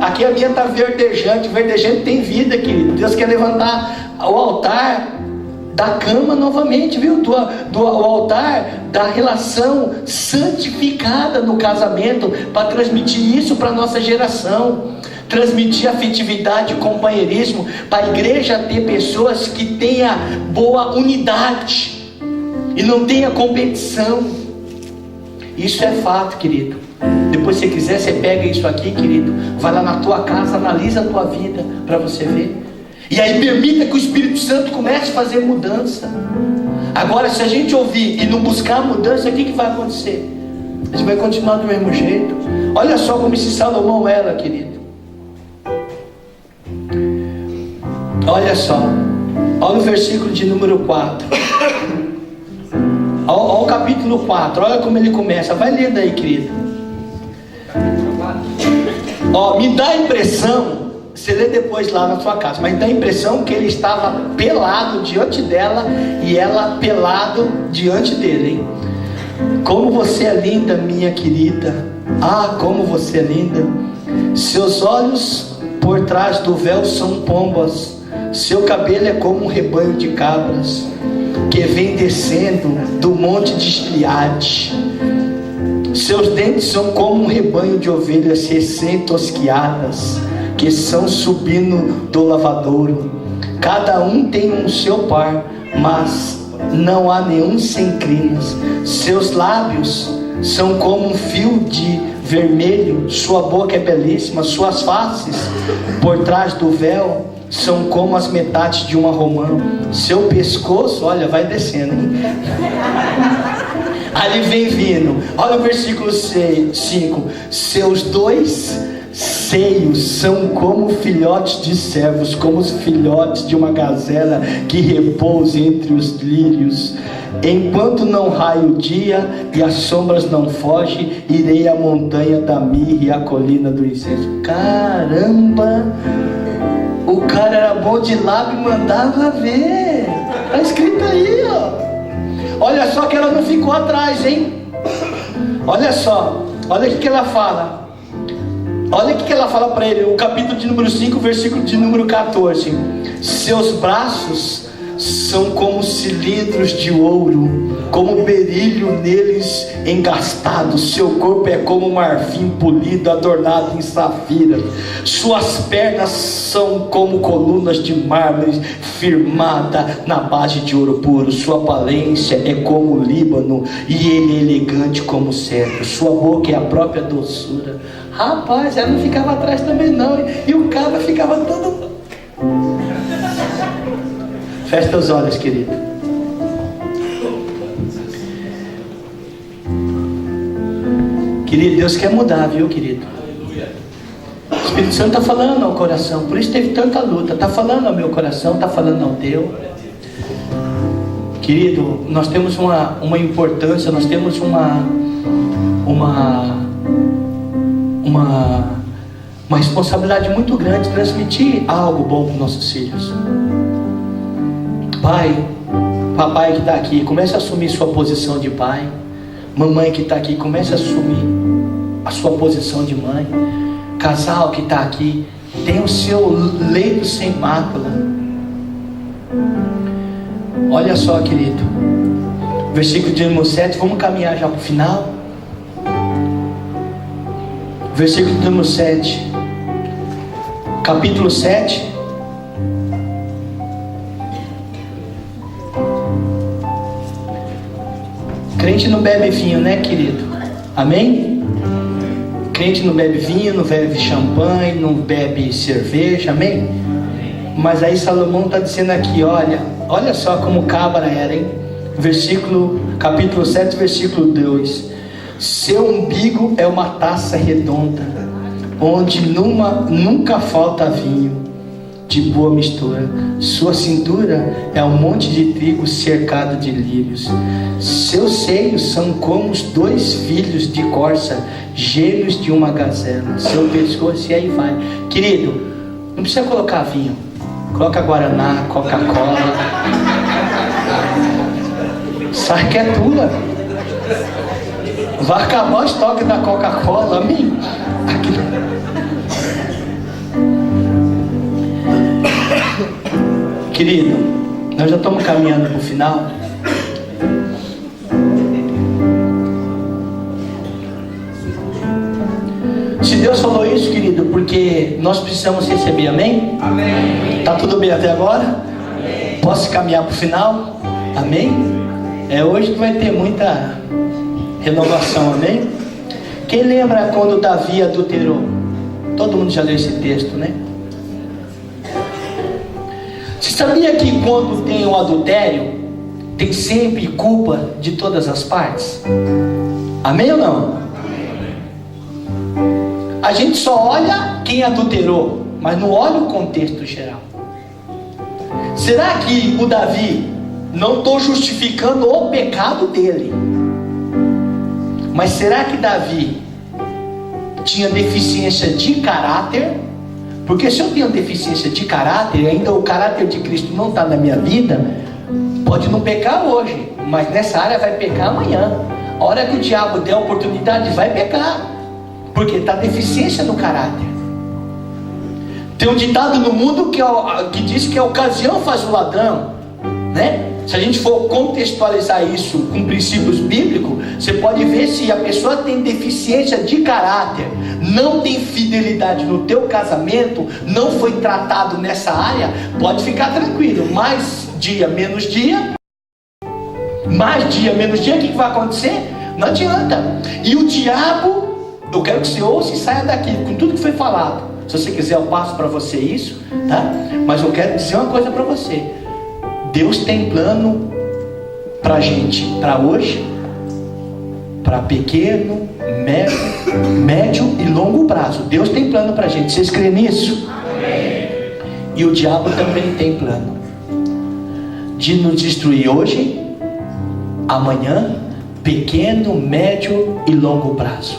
Aqui a minha está verdejante. Verdejante tem vida, querido. Deus quer levantar o altar da cama novamente, viu? O altar da relação santificada no casamento, para transmitir isso para a nossa geração. Transmitir afetividade e companheirismo, para a igreja ter pessoas que tenha boa unidade e não tenha competição. Isso é fato, querido. Depois, se quiser, você pega isso aqui, querido, vai lá na tua casa, analisa a tua vida para você ver. E aí permita que o Espírito Santo comece a fazer mudança. Agora, se a gente ouvir e não buscar mudança, o que vai acontecer? A gente vai continuar do mesmo jeito. Olha só como esse Salomão era, querido. Olha só. Olha o versículo de número 4. Olha o capítulo 4, olha como ele começa. Vai lendo aí, querido. Me dá a impressão, você lê depois lá na sua casa, mas dá a impressão que ele estava pelado diante dela e ela pelado diante dele, hein? Como você é linda, minha querida. Ah, como você é linda. Seus olhos por trás do véu são pombas. Seu cabelo é como um rebanho de cabras que vem descendo do monte de Gileade. Seus dentes são como um rebanho de ovelhas recém-tosquiadas que estão subindo do lavadouro. Cada um tem um seu par, mas não há nenhum sem crinas. Seus lábios são como um fio de vermelho. Sua boca é belíssima. Suas faces por trás do véu são como as metades de uma romã. Seu pescoço, olha, vai descendo, hein? Ali vem vindo. Olha o versículo 5. Seus 2 seios são como filhotes de servos, como os filhotes de uma gazela que repousa entre os lírios. Enquanto não raia o dia e as sombras não fogem, irei à montanha da mirra e à colina do incenso. Caramba! O cara era bom de lábio e mandava ver. Está escrito aí, ó. Olha só que ela não ficou atrás, hein? Olha só. Olha o que ela fala. Olha o que ela fala para ele. O capítulo de número 5, versículo de número 14. Seus braços são como cilindros de ouro, como berilho neles engastado. Seu corpo é como marfim polido, adornado em safira. Suas pernas são como colunas de mármore, firmada na base de ouro puro. Sua aparência é como o Líbano, e ele é elegante como o cedro. Sua boca é a própria doçura. Rapaz, ela não ficava atrás também não, e o cara ficava todo... Feche teus olhos, querido. Querido, Deus quer mudar, viu, querido? O Espírito Santo está falando ao coração. Por isso teve tanta luta. Está falando ao meu coração, está falando ao teu. Querido, nós temos uma importância, nós temos uma responsabilidade muito grande de transmitir algo bom para os nossos filhos. Pai, papai que está aqui, comece a assumir sua posição de pai. Mamãe que está aqui, comece a assumir a sua posição de mãe. Casal que está aqui, tenha o seu leito sem mácula. Olha só, querido, versículo de número 7, vamos caminhar já para o final. Versículo de número 7, capítulo 7. Crente não bebe vinho, né, querido? Amém? Crente não bebe vinho, não bebe champanhe, não bebe cerveja, amém? Mas aí Salomão está dizendo aqui, olha só como cabra era, hein? Capítulo 7, versículo 2. Seu umbigo é uma taça redonda, onde nunca falta vinho de boa mistura. Sua cintura é um monte de trigo cercado de lírios. Seus seios são como os 2 filhos de corça, gêmeos de uma gazela. Seu pescoço, e aí vai. Querido, não precisa colocar vinho. Coloca Guaraná, Coca-Cola. Sabe que é tua. Vai acabar o estoque da Coca-Cola, amém? Aqui. Querido, nós já estamos caminhando para o final. Se Deus falou isso, querido, porque nós precisamos receber, amém? Amém. Está tudo bem até agora? Amém. Posso caminhar para o final? Amém? Hoje vai ter muita renovação, amém? Quem lembra quando Davi adulterou? Todo mundo já leu esse texto, né? Você sabia que quando tem um adultério, tem sempre culpa de todas as partes? Amém ou não? A gente só olha quem adulterou, mas não olha o contexto geral. Será que o Davi não estou justificando o pecado dele. Mas será que Davi tinha deficiência de caráter? Porque se eu tenho deficiência de caráter, ainda o caráter de Cristo não está na minha vida, pode não pecar hoje, mas nessa área vai pecar amanhã. A hora que o diabo der a oportunidade, vai pecar, porque está deficiência no caráter. Tem um ditado no mundo que diz que a ocasião faz o ladrão, né? Se a gente for contextualizar isso com princípios bíblicos, você pode ver se a pessoa tem deficiência de caráter, não tem fidelidade no teu casamento, não foi tratado nessa área, pode ficar tranquilo. Mais dia, menos dia, o que vai acontecer? Não adianta. E o diabo, eu quero que você ouça e saia daqui com tudo que foi falado. Se você quiser eu passo para você isso, tá? Mas eu quero dizer uma coisa para você. Deus tem plano para a gente, para hoje, para pequeno, médio e longo prazo. Deus tem plano para a gente. Vocês creem nisso? Amém. E o diabo também tem plano de nos destruir hoje, amanhã, pequeno, médio e longo prazo.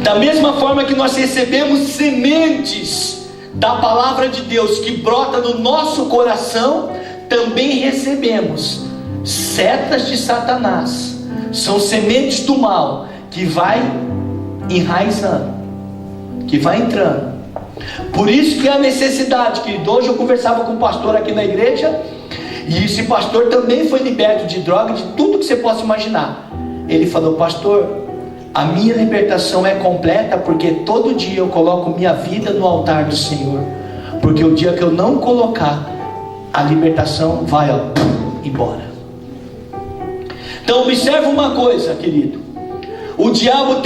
Da mesma forma que nós recebemos sementes da palavra de Deus que brota no nosso coração, também recebemos setas de Satanás. São sementes do mal que vai enraizando, que vai entrando. Por isso que a necessidade, que hoje eu conversava com um pastor aqui na igreja, e esse pastor também foi liberto de droga, de tudo que você possa imaginar. Ele falou: pastor, a minha libertação é completa porque todo dia eu coloco minha vida no altar do Senhor. Porque o dia que eu não colocar, a libertação vai embora. Então observa uma coisa, querido. O diabo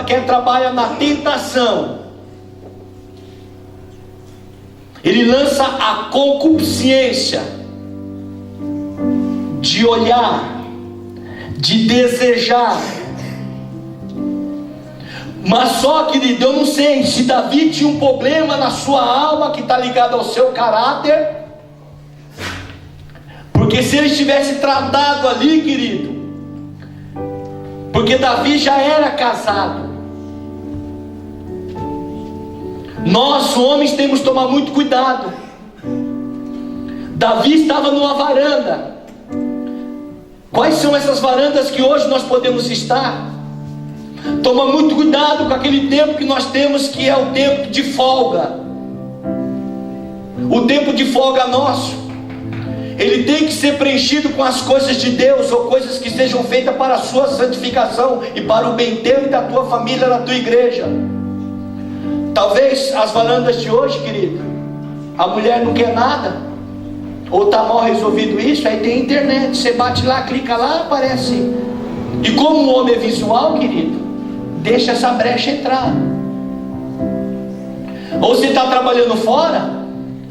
quer trabalhar na tentação. Ele lança a concupiscência de olhar, de desejar. Mas só, querido, eu não sei se Davi tinha um problema na sua alma que está ligado ao seu caráter. Porque se ele tivesse tratado ali, querido, porque Davi já era casado. Nós, homens, temos que tomar muito cuidado. Davi estava numa varanda. Quais são essas varandas que hoje nós podemos estar? Toma muito cuidado com aquele tempo que nós temos, que é o tempo de folga. O tempo de folga nosso, ele tem que ser preenchido com as coisas de Deus, ou coisas que sejam feitas para a sua santificação e para o bem teu e da tua família, da tua igreja. Talvez as varandas de hoje, querido, a mulher não quer nada, ou está mal resolvido isso, aí tem internet, você bate lá, clica lá, aparece. E como o homem é visual, querido, deixa essa brecha entrar. Ou você está trabalhando fora,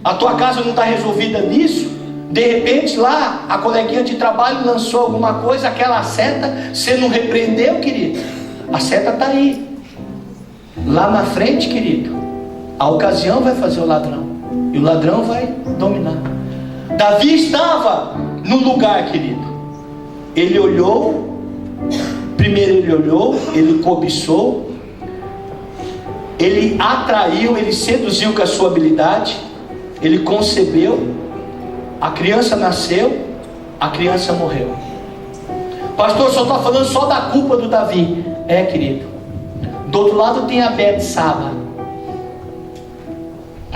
a tua casa não está resolvida nisso, de repente lá a coleguinha de trabalho lançou alguma coisa, aquela seta, você não repreendeu, querido, a seta está aí. Lá na frente, querido, a ocasião vai fazer o ladrão, e o ladrão vai dominar. Davi estava no lugar, querido. Ele olhou, primeiro ele olhou, ele cobiçou, ele atraiu, ele seduziu com a sua habilidade, ele concebeu, a criança nasceu, a criança morreu. Pastor, só está falando só da culpa do Davi. É, querido. Do outro lado tem a Betsaba.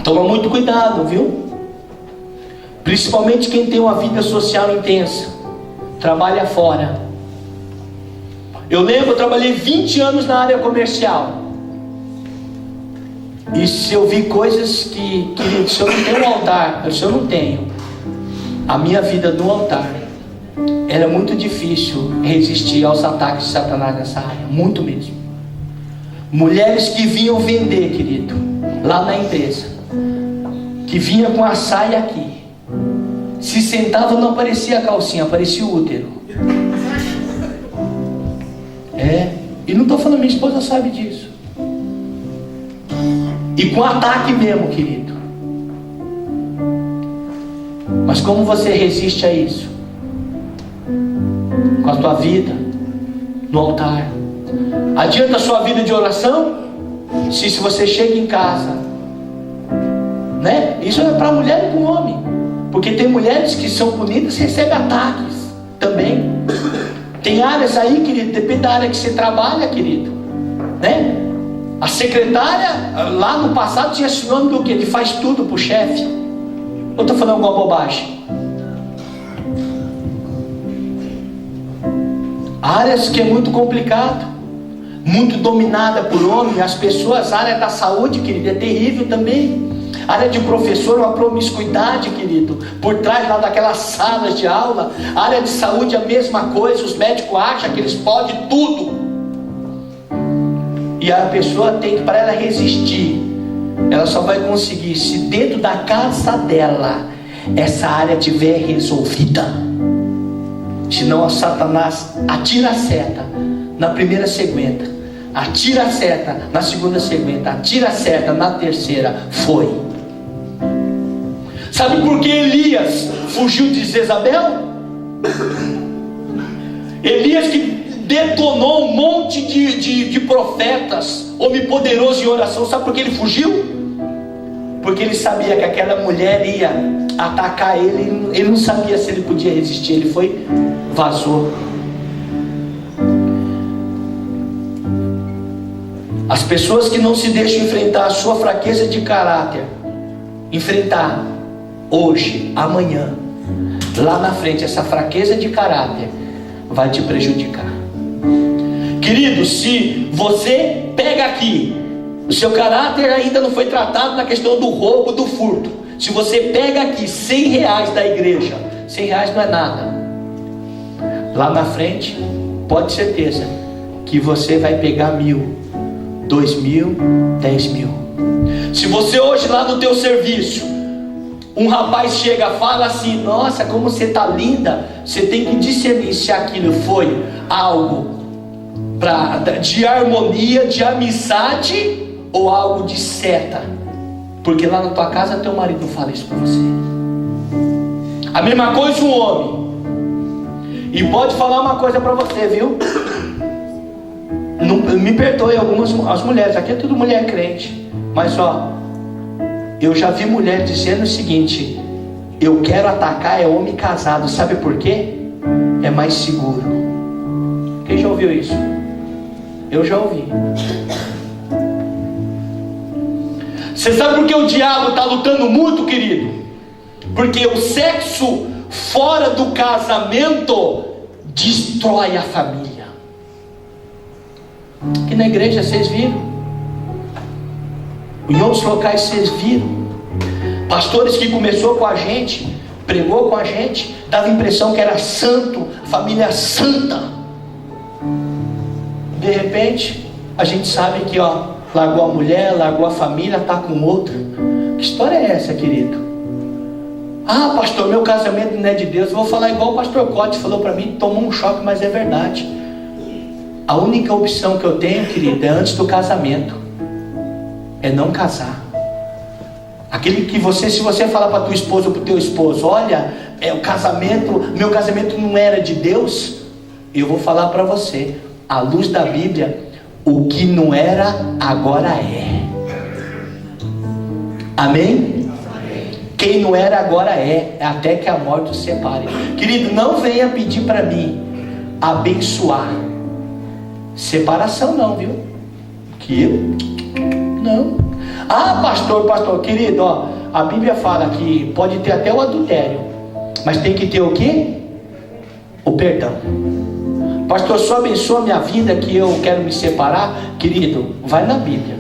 Toma muito cuidado, viu? Principalmente quem tem uma vida social intensa, trabalha fora. Eu lembro, eu trabalhei 20 anos na área comercial. E se eu vi coisas que, querido, se eu não tenho um altar, se eu não tenho a minha vida no altar, era muito difícil resistir aos ataques de Satanás nessa área, muito mesmo. Mulheres que vinham vender, querido, lá na empresa, que vinha com a saia aqui, se sentava, não aparecia a calcinha, aparecia o útero. E não estou falando, minha esposa sabe disso. E com ataque mesmo, querido. Mas como você resiste a isso? Com a tua vida no altar. Adianta a sua vida de oração? Se você chega em casa, né? Isso é para mulher e para o homem. Porque tem mulheres que são bonitas e recebem ataques também. Tem áreas aí, querido, depende da área que você trabalha, querido, né? A secretária, lá no passado, tinha esse nome do quê? De faz tudo pro chefe. Eu estou falando alguma bobagem? Áreas que é muito complicado, muito dominada por homem. As pessoas, a área da saúde, querido, é terrível também. A área de professor, uma promiscuidade, querido, por trás lá daquelas salas de aula. A área de saúde, a mesma coisa. Os médicos acham que eles podem tudo. E a pessoa tem que, para ela resistir, ela só vai conseguir se dentro da casa dela essa área tiver resolvida. Senão, Satanás atira a seta na primeira segmenta, atira a seta na segunda segmenta, atira a seta na terceira. Foi. Sabe por que Elias fugiu de Jezabel? Elias que detonou um monte de profetas, homem poderoso em oração. Sabe por que ele fugiu? Porque ele sabia que aquela mulher ia atacar ele. Ele não sabia se ele podia resistir. Ele foi, vazou. As pessoas que não se deixam enfrentar a sua fraqueza de caráter, enfrentar hoje, amanhã, lá na frente, essa fraqueza de caráter vai te prejudicar. Querido, se você pega aqui, o seu caráter ainda não foi tratado na questão do roubo, do furto. Se você pega aqui R$100 da igreja, R$100 não é nada. Lá na frente, pode ter certeza que você vai pegar 1.000, 2.000, 10.000. Se você hoje lá no teu serviço, um rapaz chega e fala assim: nossa, como você está linda, você tem que discernir se aquilo foi algo de harmonia, de amizade, ou algo de seta. Porque lá na tua casa teu marido fala isso para você. A mesma coisa um homem. E pode falar uma coisa para você, viu? Não, me perdoe as mulheres, aqui é tudo mulher crente, mas ó, eu já vi mulher dizendo o seguinte: eu quero atacar homem casado. Sabe por quê? É mais seguro. Quem já ouviu isso? Eu já ouvi. Você sabe por que o diabo está lutando muito, querido? Porque o sexo fora do casamento destrói a família. Aqui na igreja vocês viram, em outros locais vocês viram, pastores que começou com a gente, pregou com a gente, dava a impressão que era santo, família santa. De repente, a gente sabe que largou a mulher, largou a família, está com outra. Que história é essa, querido? Ah, pastor, meu casamento não é de Deus. Eu vou falar igual o pastor Cote falou para mim, tomou um choque, mas é verdade. A única opção que eu tenho, querido, é antes do casamento, é não casar. Aquele que se você falar para tua esposa ou para o teu esposo: olha, meu casamento não era de Deus, eu vou falar para você, à luz da Bíblia, o que não era, agora é. Amém? Quem não era, agora é, até que a morte os separe. Querido, não venha pedir para mim abençoar separação, não, viu? Não. Ah, pastor, querido, a Bíblia fala que pode ter até o adultério, mas tem que ter o quê? O perdão. Pastor, só abençoa a minha vida que eu quero me separar. Querido, vai na Bíblia.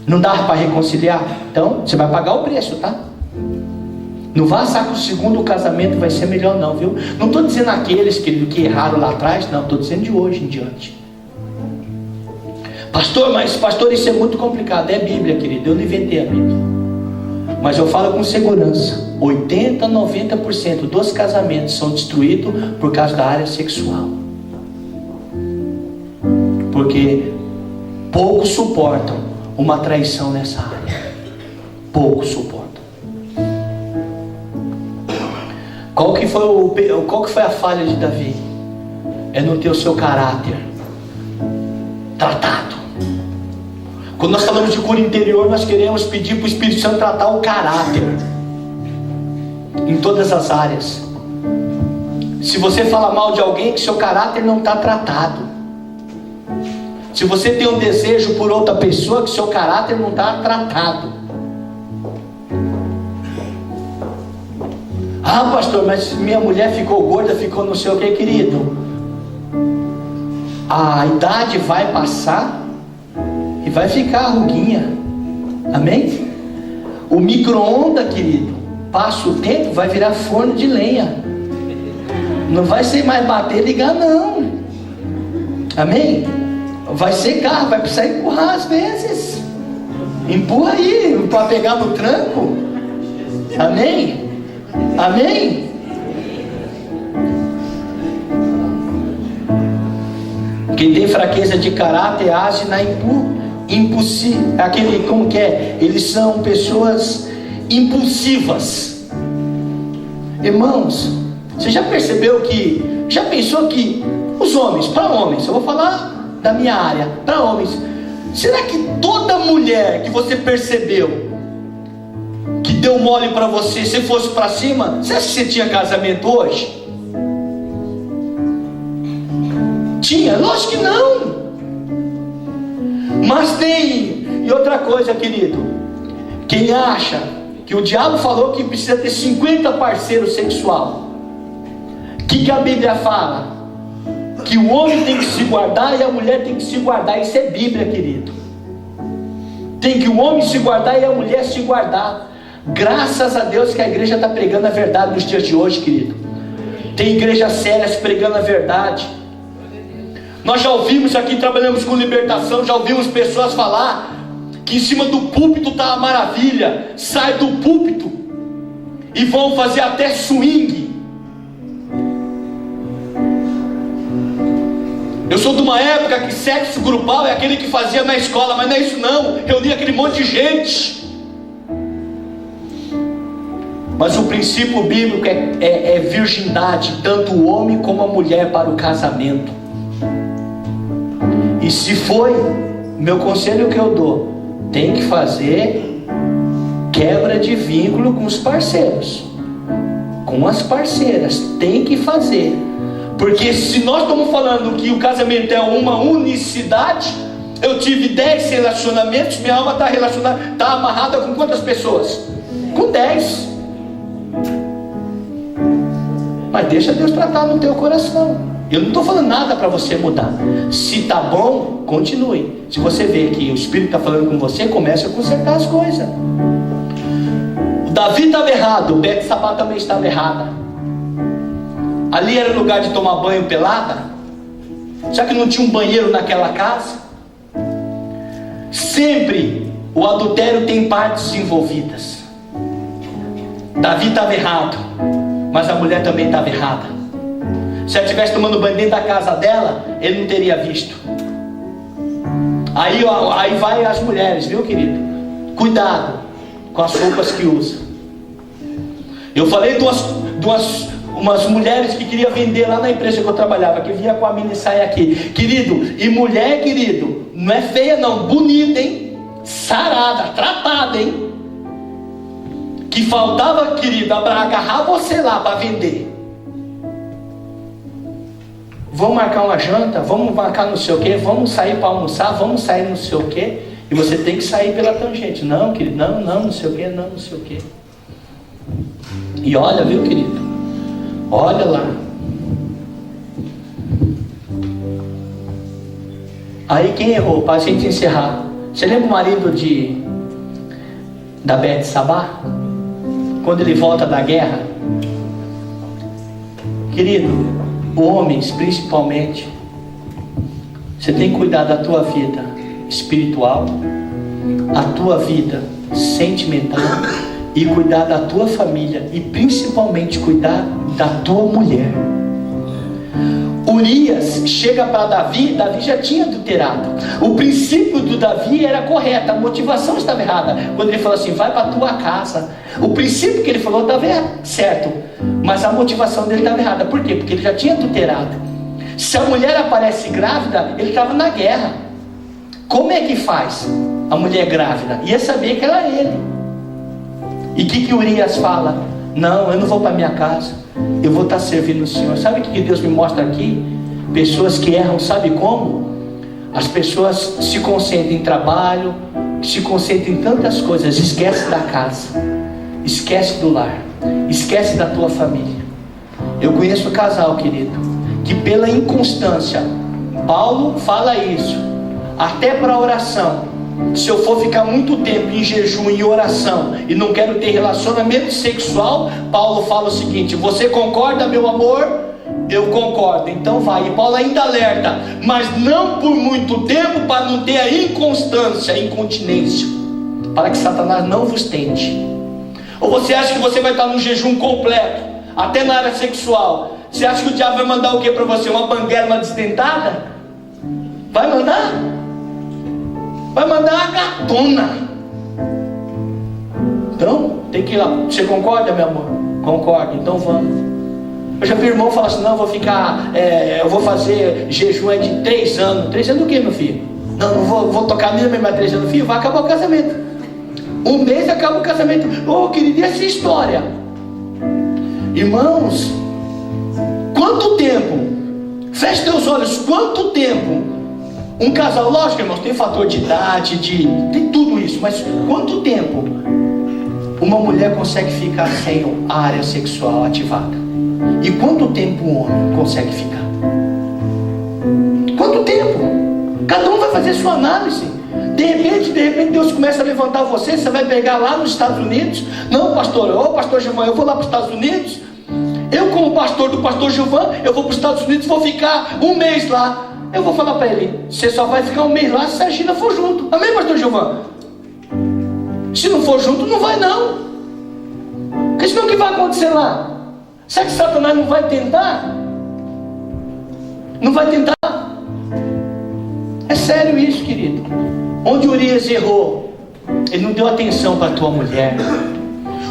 Não dá para reconciliar? Então, você vai pagar o preço, tá? Não vá achar que o segundo casamento vai ser melhor, não, viu? Não estou dizendo aqueles que erraram lá atrás, não. Estou dizendo de hoje em diante. Pastor, isso é muito complicado. É Bíblia, querido. Eu não inventei a Bíblia. Mas eu falo com segurança: 80%, 90% dos casamentos são destruídos por causa da área sexual. Porque poucos suportam uma traição nessa área. Poucos suportam. qual que foi a falha de Davi? É não ter o seu caráter tratado. Quando nós falamos de cura interior, nós queremos pedir para o Espírito Santo tratar o caráter em todas as áreas. Se você fala mal de alguém, que seu caráter não está tratado. Se você tem um desejo por outra pessoa, que seu caráter não está tratado. Ah, pastor, mas minha mulher ficou gorda, ficou não sei o que, querido. A idade vai passar e vai ficar ruguinha. Amém? O micro-ondas, querido, passa o tempo, vai virar forno de lenha. Não vai ser mais bater e ligar, não. Amém? Vai secar, vai precisar empurrar às vezes. Empurra aí, para pegar no tranco. Amém? Amém? Quem tem fraqueza de caráter age na aquele, como que é? Eles são pessoas impulsivas. Irmãos, você já percebeu que, já pensou que os homens, para homens, eu vou falar da minha área, para homens, será que toda mulher que você percebeu que deu mole para você, se fosse para cima, você acha que você tinha casamento hoje? Tinha? Lógico que não. Mas tem. E outra coisa, querido, quem acha que o diabo falou que precisa ter 50 parceiros sexual, o que a Bíblia fala? Que o homem tem que se guardar e a mulher tem que se guardar. Isso é Bíblia, querido. Tem que o homem se guardar e a mulher se guardar. Graças a Deus que a igreja está pregando a verdade nos dias de hoje, querido. Tem igrejas sérias pregando a verdade. Nós já ouvimos aqui, trabalhamos com libertação, já ouvimos pessoas falar que em cima do púlpito está uma maravilha. Sai do púlpito e vão fazer até swing. Eu sou de uma época que sexo grupal é aquele que fazia na escola, mas não é isso não, reunia aquele monte de gente. Mas o princípio bíblico é virgindade, tanto o homem como a mulher para o casamento. E se foi, meu conselho que eu dou, tem que fazer quebra de vínculo com os parceiros, com as parceiras, tem que fazer. Porque se nós estamos falando que o casamento é uma unicidade, eu tive 10 relacionamentos, minha alma está relacionada, está amarrada com quantas pessoas? Com 10. Mas deixa Deus tratar no teu coração. Eu não estou falando nada para você mudar. Se está bom, continue. Se você vê que o Espírito está falando com você, comece a consertar as coisas. O Davi estava errado, o Betsabá também estava errada. Ali era lugar de tomar banho pelada. Será que não tinha um banheiro naquela casa? Sempre o adultério tem partes envolvidas. Davi estava errado, mas a mulher também estava errada. Se ela estivesse tomando banho dentro da casa dela, ele não teria visto. Aí vai as mulheres, viu, querido? Cuidado com as roupas que usa. Eu falei de umas mulheres que queria vender lá na empresa que eu trabalhava, que vinha com a mini saia aqui, querido. E mulher, querido, não é feia não, bonita, hein? Sarada, tratada, hein? Que faltava, querido, agarrar você lá para vender. Vamos marcar uma janta, vamos marcar não sei o que, vamos sair para almoçar, vamos sair não sei o que, e você tem que sair pela tangente. Não, querido, não sei o que, não sei o que. E olha, viu, querido, olha lá. Aí quem errou, para a gente encerrar, você lembra o marido da Betsabá? Quando ele volta da guerra, querido, homens principalmente, você tem que cuidar da tua vida espiritual, a tua vida sentimental, e cuidar da tua família, e principalmente cuidar da tua mulher. O Urias chega para Davi, Davi já tinha adulterado. O princípio do Davi era correto, a motivação estava errada. Quando ele falou assim, vai para a tua casa, o princípio que ele falou estava certo, mas a motivação dele estava errada. Por quê? Porque ele já tinha adulterado. Se a mulher aparece grávida, ele estava na guerra. Como é que faz a mulher grávida? Ia saber que era ele. E o que Urias fala? Não, eu não vou para minha casa, eu vou estar servindo o Senhor. Sabe o que Deus me mostra aqui? Pessoas que erram, sabe como? As pessoas se concentram em trabalho, se concentram em tantas coisas, esquece da casa, esquece do lar, esquece da tua família. Eu conheço um casal, querido, que pela inconstância, Paulo fala isso, até para oração. Se eu for ficar muito tempo em jejum e oração e não quero ter relacionamento sexual, Paulo fala o seguinte: você concorda, meu amor? Eu concordo, então vai. E Paulo ainda alerta, mas não por muito tempo, para não ter a inconstância, a incontinência, para que Satanás não vos tente. Ou você acha que você vai estar no jejum completo, até na área sexual? Você acha que o diabo vai mandar o que para você? Uma banguela, uma desdentada? Vai mandar? Vai mandar uma gatona. Então, tem que ir lá. Você concorda, meu amor? Concordo, então vamos. Eu já vi irmão falar assim, não, eu vou fazer jejum de 3 anos. 3 anos do que, meu filho? Não vou tocar mesmo mais 3 anos. Filho, vai acabar o casamento. 1 mês acaba o casamento. Oh, querido, e essa história? Irmãos, quanto tempo? Feche teus olhos, quanto tempo? Um casal, lógico, irmãos, tem fator de idade, tem tudo isso, mas quanto tempo uma mulher consegue ficar sem a área sexual ativada? E quanto tempo um homem consegue ficar? Quanto tempo? Cada um vai fazer sua análise. De repente Deus começa a levantar você vai pegar lá nos Estados Unidos. Não, pastor Gilvan, eu vou lá para os Estados Unidos. Eu, como pastor do pastor Gilvan, eu vou para os Estados Unidos, vou ficar 1 mês lá. Eu vou falar para ele, você só vai ficar 1 mês lá se a Gina for junto. Amém, pastor Gilvan? Se não for junto, não vai não. Porque senão o que vai acontecer lá? Será que Satanás não vai tentar? Não vai tentar? É sério isso, querido. Onde Urias errou, ele não deu atenção para a tua mulher.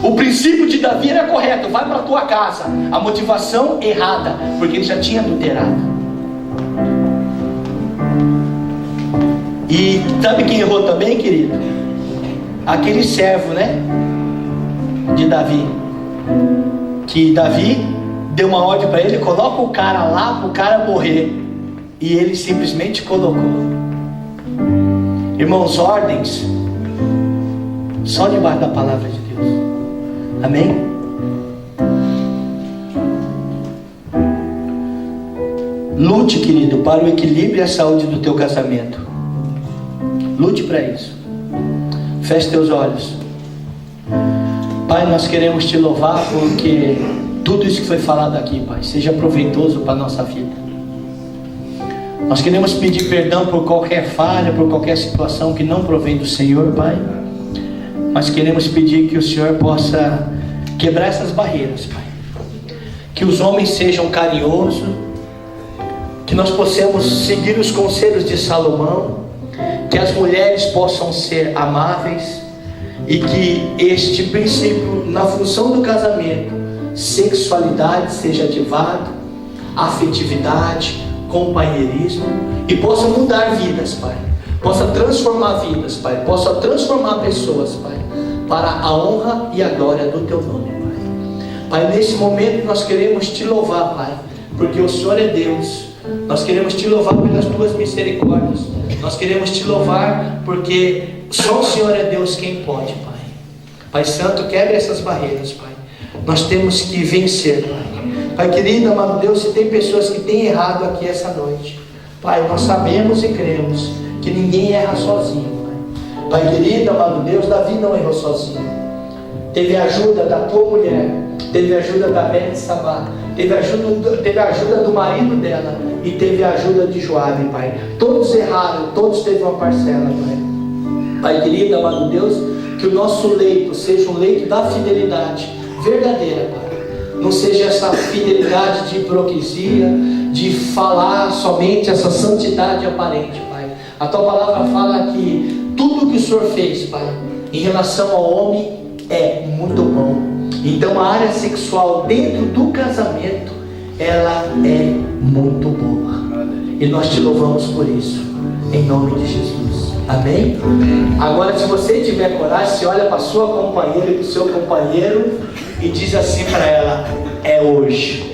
O princípio de Davi era correto, vai para a tua casa. A motivação errada, porque ele já tinha adulterado. E sabe quem errou também, querido? Aquele servo, né? De Davi. Que Davi deu uma ordem para ele, coloca o cara lá para o cara morrer. E ele simplesmente colocou. Irmãos, ordens só debaixo da palavra de Deus. Amém? Lute, querido, para o equilíbrio e a saúde do teu casamento. Lute para isso. Feche teus olhos. Pai, nós queremos te louvar porque tudo isso que foi falado aqui, Pai, seja proveitoso para a nossa vida. Nós queremos pedir perdão por qualquer falha, por qualquer situação que não provém do Senhor, Pai. Mas queremos pedir que o Senhor possa quebrar essas barreiras, Pai. Que os homens sejam carinhosos, que nós possamos seguir os conselhos de Salomão, que as mulheres possam ser amáveis e que este princípio na função do casamento, sexualidade, seja ativado, afetividade, companheirismo, e possa mudar vidas, Pai, possa transformar vidas, Pai, possa transformar pessoas, Pai, para a honra e a glória do Teu nome, Pai. Pai, nesse momento nós queremos Te louvar, Pai, porque o Senhor é Deus. Nós queremos Te louvar pelas Tuas misericórdias. Nós queremos Te louvar porque só o Senhor é Deus quem pode, Pai. Pai Santo, quebre essas barreiras, Pai. Nós temos que vencer, Pai. Pai querido, amado Deus, se tem pessoas que têm errado aqui essa noite, Pai, nós sabemos e cremos que ninguém erra sozinho, Pai. Pai querido, amado Deus, Davi não errou sozinho. Teve a ajuda da tua mulher, teve a ajuda da Beth Sabá, teve a ajuda do marido dela e teve a ajuda de Joabe, Pai. Todos erraram, todos teve uma parcela, Pai. Pai querido, amado Deus, que o nosso leito seja um leito da fidelidade verdadeira, Pai. Não seja essa fidelidade de hipocrisia, de falar somente essa santidade aparente, Pai. A Tua palavra fala que tudo que o Senhor fez, Pai, em relação ao homem é muito bom. Então a área sexual dentro do casamento, ela é muito boa. E nós Te louvamos por isso, em nome de Jesus. Amém? Agora, se você tiver coragem, você olha para a sua companheira e para o seu companheiro e diz assim para ela: é hoje.